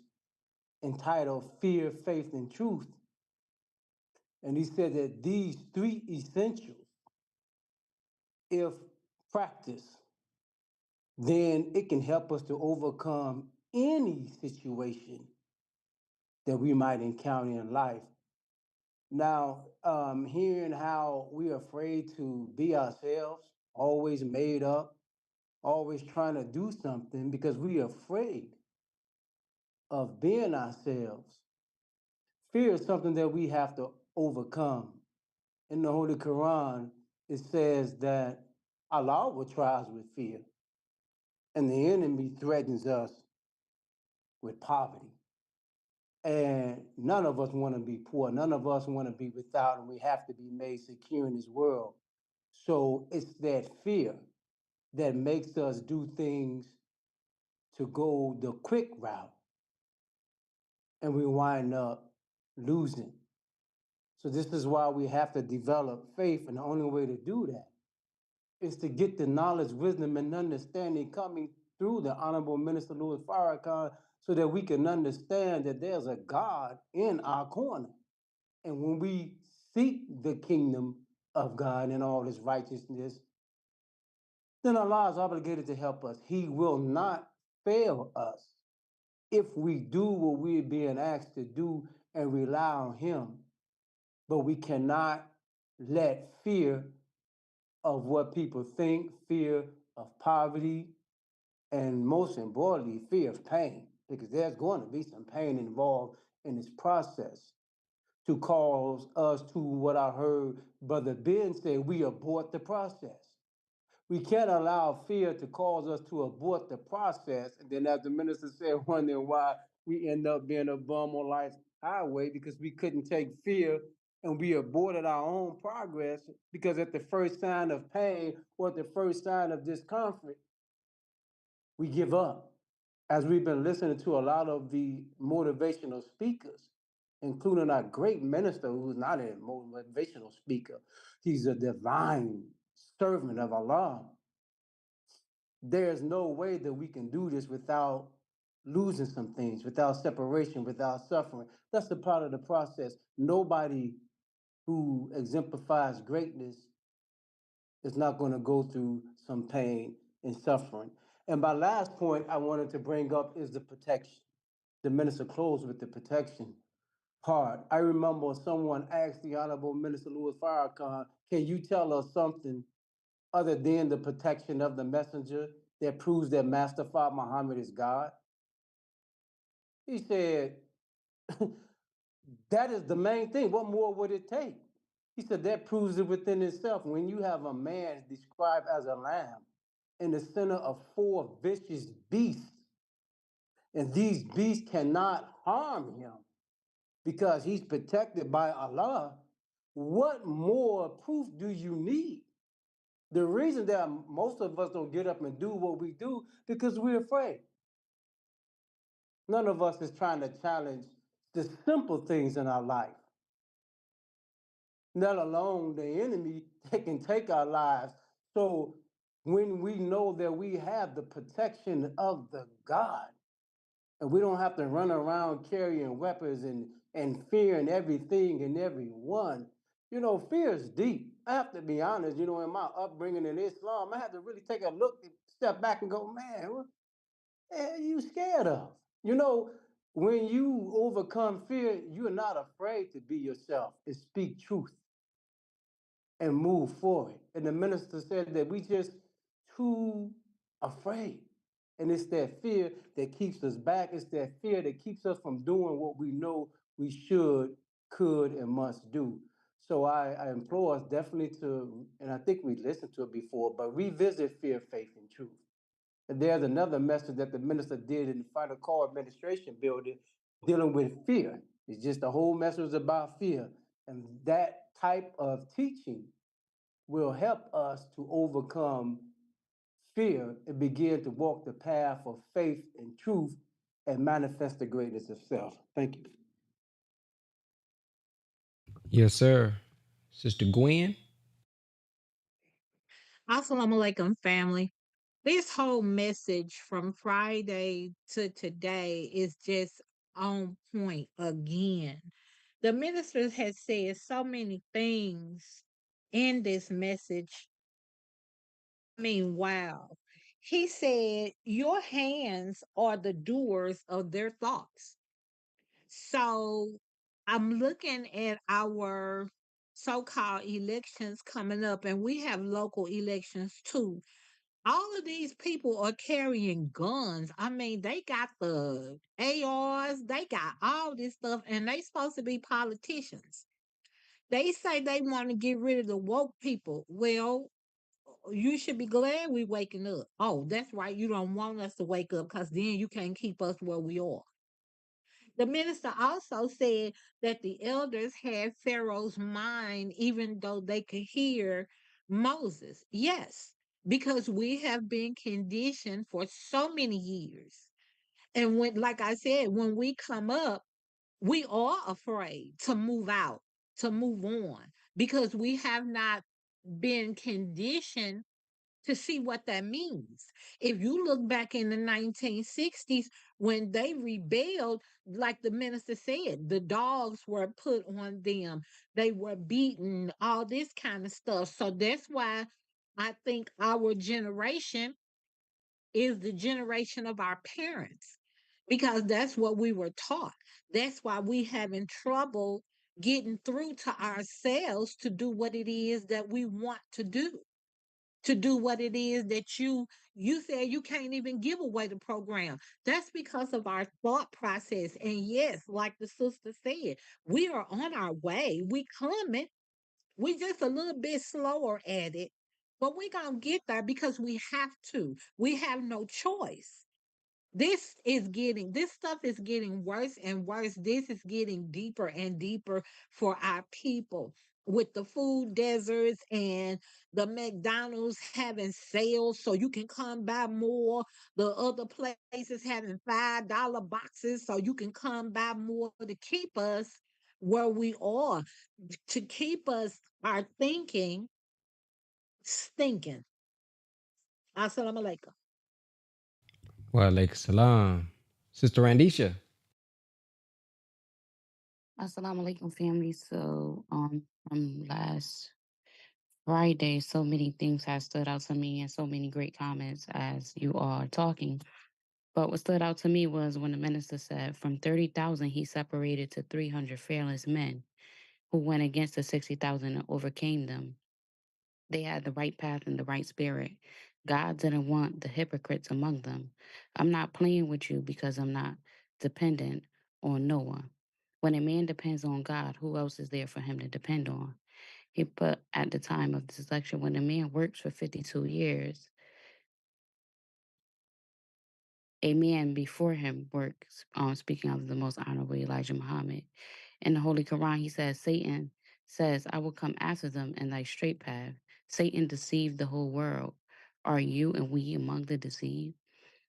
entitled Fear, Faith, and Truth. And he said that these three essentials, if practiced, then it can help us to overcome any situation that we might encounter in life. Now, hearing how we're afraid to be ourselves, always made up, always trying to do something because we're afraid of being ourselves. Fear is something that we have to overcome. In the Holy Quran, it says that Allah will try us with fear, and the enemy threatens us with poverty. And none of us want to be poor. None of us want to be without, and we have to be made secure in this world. So it's that fear that makes us do things to go the quick route, and we wind up losing. So this is why we have to develop faith, and the only way to do that is to get the knowledge, wisdom, and understanding coming through the Honorable Minister Louis Farrakhan, so that we can understand that there's a God in our corner. And when we seek the kingdom of God and all his righteousness, then Allah is obligated to help us. He will not fail us if we do what we're being asked to do and rely on him. But we cannot let fear of what people think, fear of poverty, and most importantly, fear of pain, because there's going to be some pain involved in this process to cause us to what I heard Brother Ben say, we abort the process. We can't allow fear to cause us to abort the process. And then, as the minister said, wondering why we end up being a bum on life's highway because we couldn't take fear and we aborted our own progress because at the first sign of pain or at the first sign of discomfort, we give up. As we've been listening to a lot of the motivational speakers, including our great minister who's not a motivational speaker, he's a divine servant of Allah. There's no way that we can do this without losing some things, without separation, without suffering. That's a part of the process. Nobody who exemplifies greatness is not going to go through some pain and suffering. And my last point I wanted to bring up is the protection. The minister closed with the protection part. I remember someone asked the Honorable Minister Louis Farrakhan, can you tell us something other than the protection of the messenger that proves that Master Fard Muhammad is God? He said, that is the main thing. What more would it take? He said, that proves it within itself. When you have a man described as a lamb in the center of four vicious beasts, and these beasts cannot harm him because he's protected by Allah, what more proof do you need? The reason that most of us don't get up and do what we do because we're afraid. None of us is trying to challenge the simple things in our life, let alone the enemy that can take our lives. So when we know that we have the protection of the God, and we don't have to run around carrying weapons and fearing everything and everyone. You know, fear is deep. I have to be honest, you know, in my upbringing in Islam, I had to really take a look, step back and go, man, what are you scared of? You know, when you overcome fear, you're not afraid to be yourself and speak truth and move forward. And the minister said that we just too afraid. And it's that fear that keeps us back. It's that fear that keeps us from doing what we know we should, could, and must do. So I implore us definitely to, and I think we listened to it before, but revisit fear, faith, and truth. And there's another message that the minister did in the final call administration building dealing with fear. It's just the whole message was about fear. And that type of teaching will help us to overcome fear and begin to walk the path of faith and truth and manifest the greatness of self. Thank you. Yes, sir. Sister Gwen. Assalamu alaikum, family. This whole message from Friday to today is just on point again. The ministers has said so many things in this message. I mean, wow. He said, your hands are the doers of their thoughts. So I'm looking at our so called elections coming up, and we have local elections too. All of these people are carrying guns. I mean, they got the ARs, they got all this stuff, and they supposed to be politicians. They say they want to get rid of the woke people. Well, you should be glad we waking up. Oh, that's right. You don't want us to wake up because then you can't keep us where we are. The minister also said that the elders had Pharaoh's mind, even though they could hear Moses. Yes, because we have been conditioned for so many years. And when, like I said, when we come up, we are afraid to move out, to move on, because we have not been conditioned to see what that means. If you look back in the 1960s, when they rebelled, like the minister said, the dogs were put on them, they were beaten, all this kind of stuff. So that's why I think our generation is the generation of our parents, because that's what we were taught. That's why we having trouble getting through to ourselves to do what it is that we want to do. to do what it is that you said you can't even give away the program. That's because of our thought process. And yes, like the sister said, we are on our way. We coming. We just a little bit slower at it, but we gonna get there because we have to. We have no choice. This stuff is getting worse and worse. This is getting deeper and deeper for our people, with the food deserts and the McDonald's having sales so you can come buy more, the other places having $5 boxes so you can come buy more to keep us where we are, to keep us our thinking stinking. Assalamu alaikum. Wa alaikum salam. Sister Randisha. Assalamu alaikum, family. So, from last Friday, so many things have stood out to me and so many great comments as you are talking. But what stood out to me was when the minister said from 30,000, he separated to 300 fearless men who went against the 60,000 and overcame them. They had the right path and the right spirit. God didn't want the hypocrites among them. I'm not playing with you because I'm not dependent on Noah. When a man depends on God, who else is there for him to depend on? He put at the time of this lecture, when a man works for 52 years, a man before him works, speaking of the most honorable Elijah Muhammad. In the Holy Quran, he says, Satan says, I will come after them in thy straight path. Satan deceived the whole world. Are you and we among the deceived?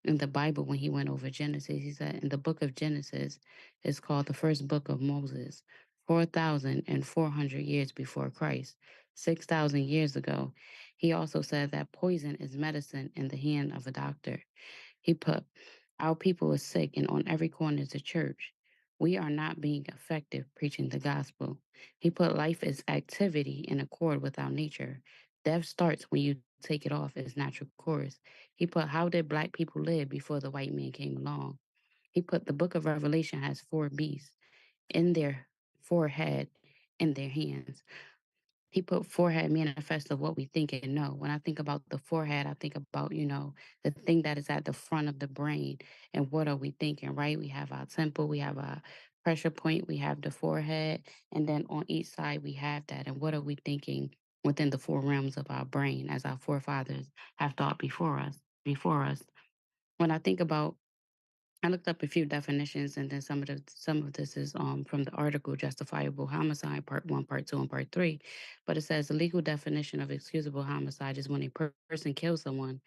In the Bible, when he went over Genesis, he said, in the book of Genesis, it's called the first book of Moses, 4,400 years before Christ, 6,000 years ago. He also said that poison is medicine in the hand of a doctor. He put, our people is sick and on every corner is a church. We are not being effective preaching the gospel. He put life is activity in accord with our nature. Death starts when you take it off its natural course. He put, how did black people live before the white man came along? He put, the book of Revelation has four beasts in their forehead, in their hands. He put forehead manifest of what we think and know. When I think about the forehead, I think about, the thing that is at the front of the brain. And what are we thinking, right? We have our temple, we have our pressure point, we have the forehead. And then on each side, we have that. And what are we thinking within the four realms of our brain as our forefathers have thought before us? When I think about, I looked up a few definitions, and then some of this is from the article "Justifiable Homicide" Part One, Part Two, and Part Three. But it says the legal definition of excusable homicide is when a person kills someone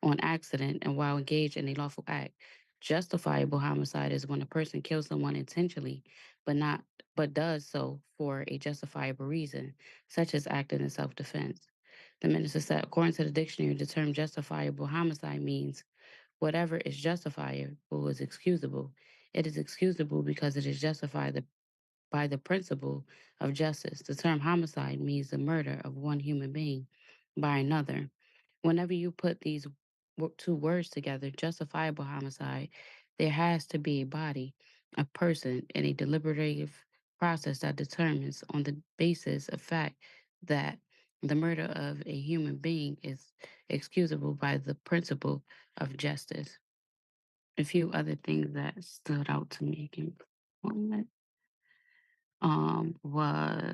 on accident and while engaged in a lawful act. Justifiable homicide is when a person kills someone intentionally, but does so for a justifiable reason, such as acting in self-defense. The minister said, according to the dictionary, the term justifiable homicide means whatever is justifiable is excusable. It is excusable because it is justified by the principle of justice. The term homicide means the murder of one human being by another. Whenever you put these two words together, justifiable homicide, there has to be a body, a person, and a deliberative process that determines on the basis of fact that the murder of a human being is excusable by the principle of justice. A few other things that stood out to me was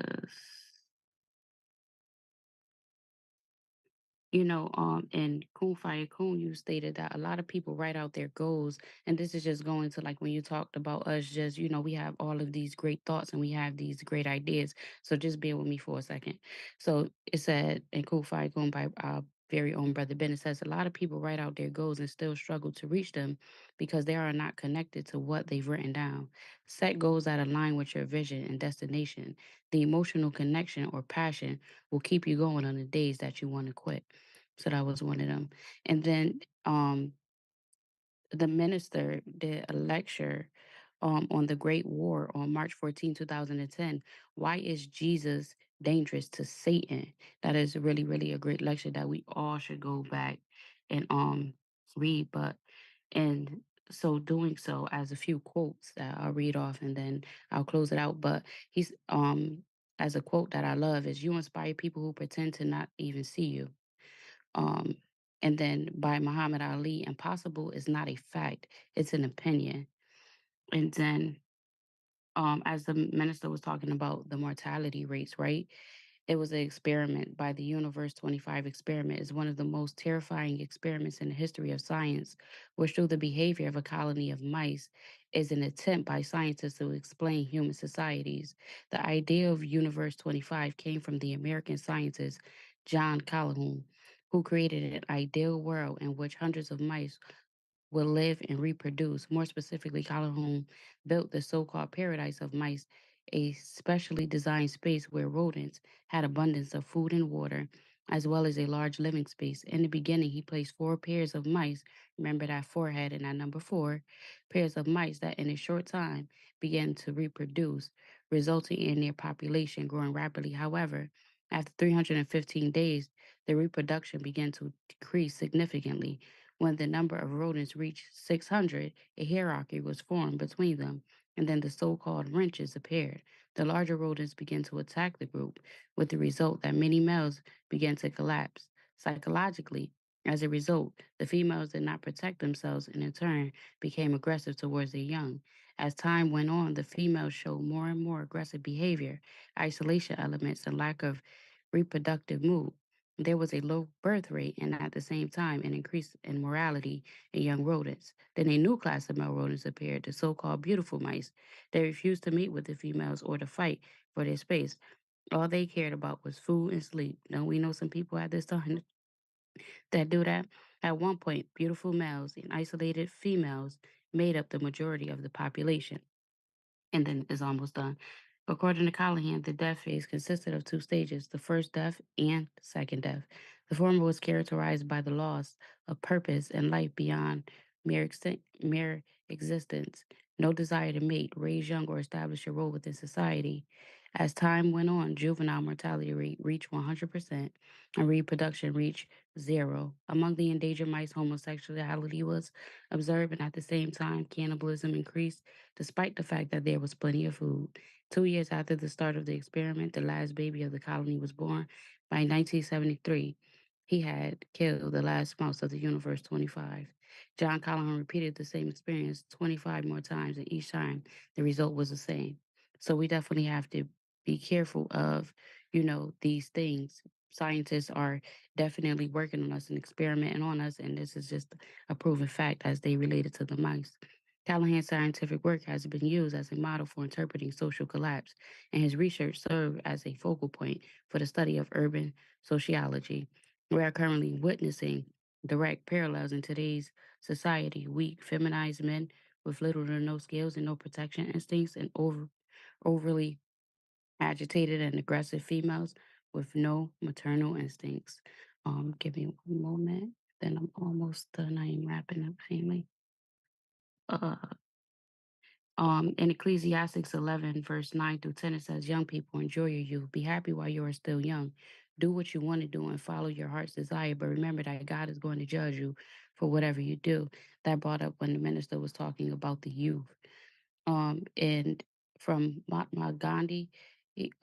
in Kun Fire Kun, you stated that a lot of people write out their goals. And this is just going to like when you talked about us, just, we have all of these great thoughts and we have these great ideas. So just bear with me for a second. So it said in Kun Fire Kun by our very own brother Ben, it says a lot of people write out their goals and still struggle to reach them because they are not connected to what they've written down. Set goals that align with your vision and destination. The emotional connection or passion will keep you going on the days that you want to quit. So that was one of them. And then the minister did a lecture on the Great War on March 14, 2010. Why is Jesus dangerous to Satan? That is really, really a great lecture that we all should go back and read. But and so doing so, as a few quotes that I'll read off and then I'll close it out. But he's as a quote that I love is, you inspire people who pretend to not even see you. Um, and then by Muhammad Ali, impossible is not a fact, it's an opinion. And then as the minister was talking about the mortality rates, right? It was an experiment by the Universe 25 experiment. Is one of the most terrifying experiments in the history of science, which through the behavior of a colony of mice is an attempt by scientists to explain human societies. The idea of Universe 25 came from the American scientist John Calhoun, who created an ideal world in which hundreds of mice will live and reproduce. More specifically, Calhoun built the so called paradise of mice, a specially designed space where rodents had abundance of food and water, as well as a large living space. In the beginning, he placed four pairs of mice. Remember that forehead and that number four pairs of mice that in a short time began to reproduce, resulting in their population growing rapidly. However, after 315 days, the reproduction began to decrease significantly. When the number of rodents reached 600, a hierarchy was formed between them, and then the so called wrenches appeared. The larger rodents began to attack the group, with the result that many males began to collapse. Psychologically, as a result, the females did not protect themselves and in turn became aggressive towards their young. As time went on, the females showed more and more aggressive behavior, isolation elements, and lack of reproductive mood. There was a low birth rate and at the same time an increase in morality in young rodents. Then a new class of male rodents appeared, the so called beautiful mice. They refused to mate with the females or to fight for their space. All they cared about was food and sleep. Don't we know some people at this time that do that? At one point, beautiful males and isolated females made up the majority of the population. And then it's almost done. According to Callahan, the death phase consisted of two stages, the first death and the second death. The former was characterized by the loss of purpose and life beyond mere existence, no desire to mate, raise young, or establish a role within society. As time went on, juvenile mortality rate reached 100% and reproduction reached zero. Among the endangered mice, homosexuality was observed, and at the same time, cannibalism increased despite the fact that there was plenty of food. 2 years after the start of the experiment, the last baby of the colony was born. By 1973, he had killed the last mouse of the Universe 25. John Callahan repeated the same experience 25 more times, and each time the result was the same. So we definitely have to be careful of, these things. Scientists are definitely working on us and experimenting on us, and this is just a proven fact as they related to the mice. Callahan's scientific work has been used as a model for interpreting social collapse, and his research served as a focal point for the study of urban sociology. We are currently witnessing direct parallels in today's society: weak, feminized men with little to no skills and no protection instincts, and overly agitated and aggressive females with no maternal instincts. Give me one moment, then I'm almost done. I am wrapping up, family. Uh, in Ecclesiastics 11, verse 9 through 10, it says, young people, enjoy your youth. Be happy while you are still young. Do what you want to do and follow your heart's desire. But remember that God is going to judge you for whatever you do. That brought up when the minister was talking about the youth. And from Mahatma Gandhi,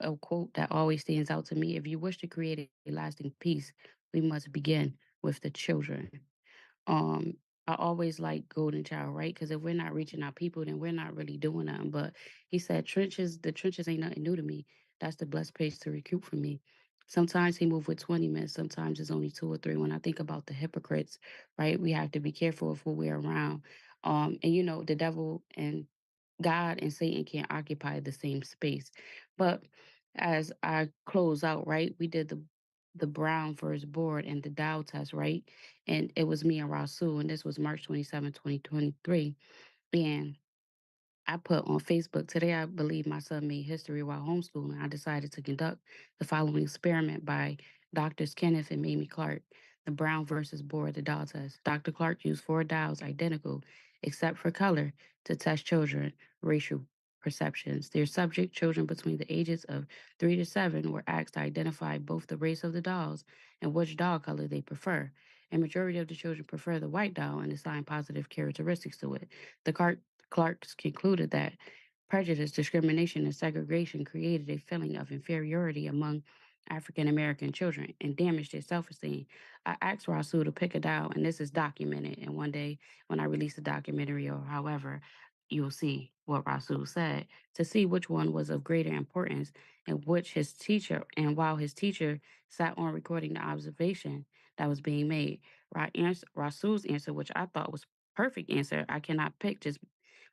a quote that always stands out to me: if you wish to create a lasting peace, we must begin with the children. Um, I always like Golden Child, right? Because if we're not reaching our people, then we're not really doing nothing. But he said, the trenches ain't nothing new to me. That's the blessed place to recruit for me. Sometimes he moved with 20 men, sometimes it's only two or three. When I think about the hypocrites, right, we have to be careful of who we're around. And the devil and God and Satan can't occupy the same space. But as I close out, right, we did the Brown first board and the Dow test, right? And it was me and Rasul, and this was March 27, 2023. And I put on Facebook, today I believe my son made history while homeschooling. I decided to conduct the following experiment by Doctors Kenneth and Mamie Clark, the Brown versus Board, the Dow test. Dr. Clark used four dials identical, except for color, to test children racial perceptions. Their subject, children between the ages of 3 to 7, were asked to identify both the race of the dolls and which doll color they prefer. A majority of the children prefer the white doll and assign positive characteristics to it. The Clarks concluded that prejudice, discrimination, and segregation created a feeling of inferiority among African American children and damaged their self esteem. I asked Rasul to pick a dial, and this is documented. And one day, when I release a documentary or however, you'll see what Rasul said to see which one was of greater importance and which his teacher, and while his teacher sat on recording the observation that was being made. Rasul's answer, which I thought was perfect answer, I cannot pick just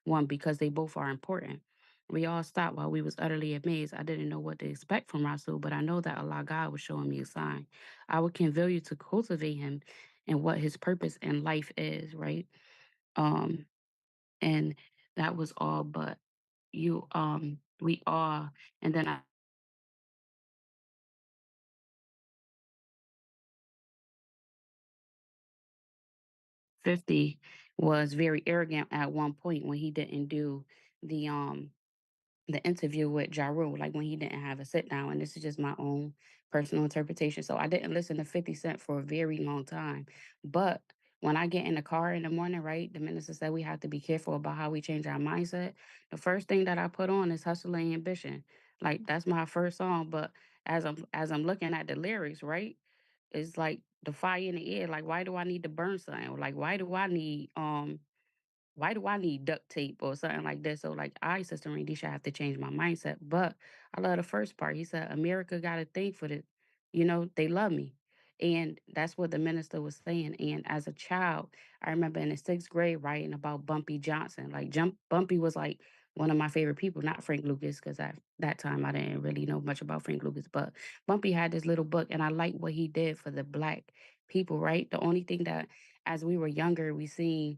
one because they both are important. We all stopped while we was utterly amazed. I didn't know what to expect from Rasul, but I know that Allah God was showing me a sign. I would convey you to cultivate him and what his purpose in life is, right? Um, and that was all, but we all, and then I 50 was very arrogant at one point when he didn't do the um the interview with Ja Rule, like when he didn't have a sit down. And this is just my own personal interpretation. So I didn't listen to 50 Cent for a very long time. But when I get in the car in the morning, right, the minister said we have to be careful about how we change our mindset. The first thing that I put on is Hustle and Ambition. Like that's my first song. But as I'm looking at the lyrics, right, it's like the fire in the air. Like, why do I need to burn something? Or like, why do I need duct tape or something like that? So like Sister Randisha, have to change my mindset. But I love the first part. He said, America got a thing for this. They love me. And that's what the minister was saying. And as a child, I remember in the sixth grade writing about Bumpy Johnson. Like Bumpy was like one of my favorite people, not Frank Lucas, because at that time I didn't really know much about Frank Lucas. But Bumpy had this little book, and I liked what he did for the black people, right? The only thing that as we were younger, we seen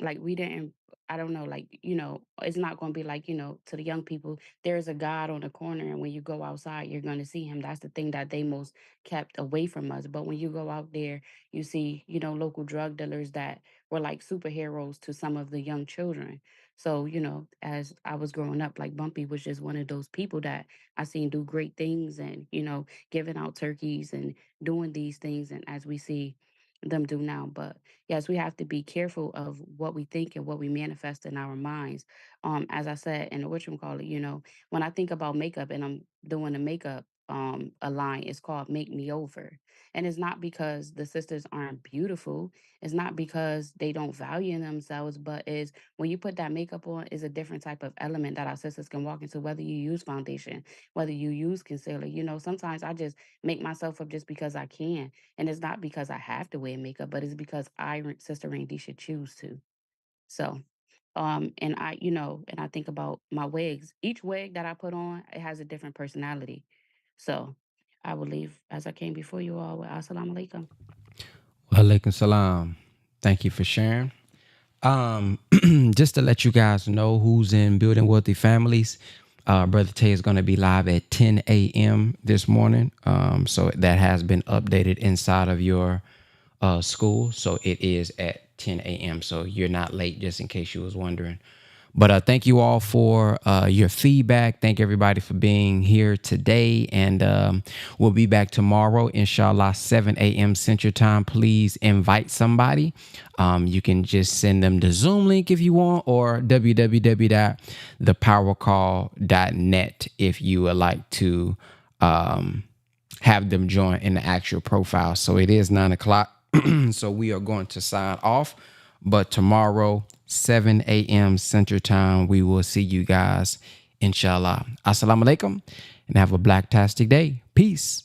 like we didn't I don't know, like, it's not going to be like, to the young people, there's a God on the corner, and when you go outside, you're going to see him. That's the thing that they most kept away from us. But when you go out there, you see, local drug dealers that were like superheroes to some of the young children. So, as I was growing up, like Bumpy was just one of those people that I seen do great things and, giving out turkeys and doing these things. And as we see them do now. But yes, we have to be careful of what we think and what we manifest in our minds. As I said in the whatchamacallit, when I think about makeup and I'm doing a makeup a line, it's called Make Me Over. And it's not because the sisters aren't beautiful. It's not because they don't value themselves, but is when you put that makeup on is a different type of element that our sisters can walk into, whether you use foundation, whether you use concealer. Sometimes I just make myself up just because I can. And it's not because I have to wear makeup, but it's because Sister Randy, should choose to. So, and I think about my wigs. Each wig that I put on, it has a different personality. So, I will leave as I came before you all with Assalamu alaikum. Walaikum salam. Thank you for sharing. Just to let you guys know who's in Building Wealthy Families, Brother Tay is going to be live at 10 a.m. this morning. So that has been updated inside of your school. So it is at 10 a.m. So you're not late, just in case you was wondering. But thank you all for your feedback. Thank everybody for being here today. And we'll be back tomorrow, inshallah, 7 a.m. Central Time. Please invite somebody. You can just send them the Zoom link if you want, or www.thepowercall.net if you would like to have them join in the actual profile. So it is 9 o'clock. So we are going to sign off. But tomorrow, 7 a.m. Central Time, we will see you guys, inshallah. Assalamu alaikum, and have a blacktastic day. Peace.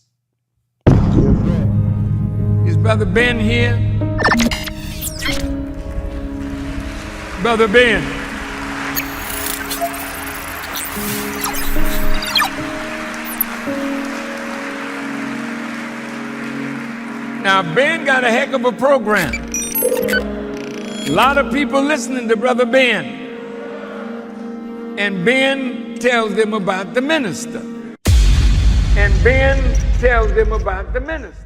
Is Brother Ben here? Brother Ben. Now, Ben got a heck of a program. A lot of people listening to Brother Ben. And Ben tells them about the minister. And Ben tells them about the minister.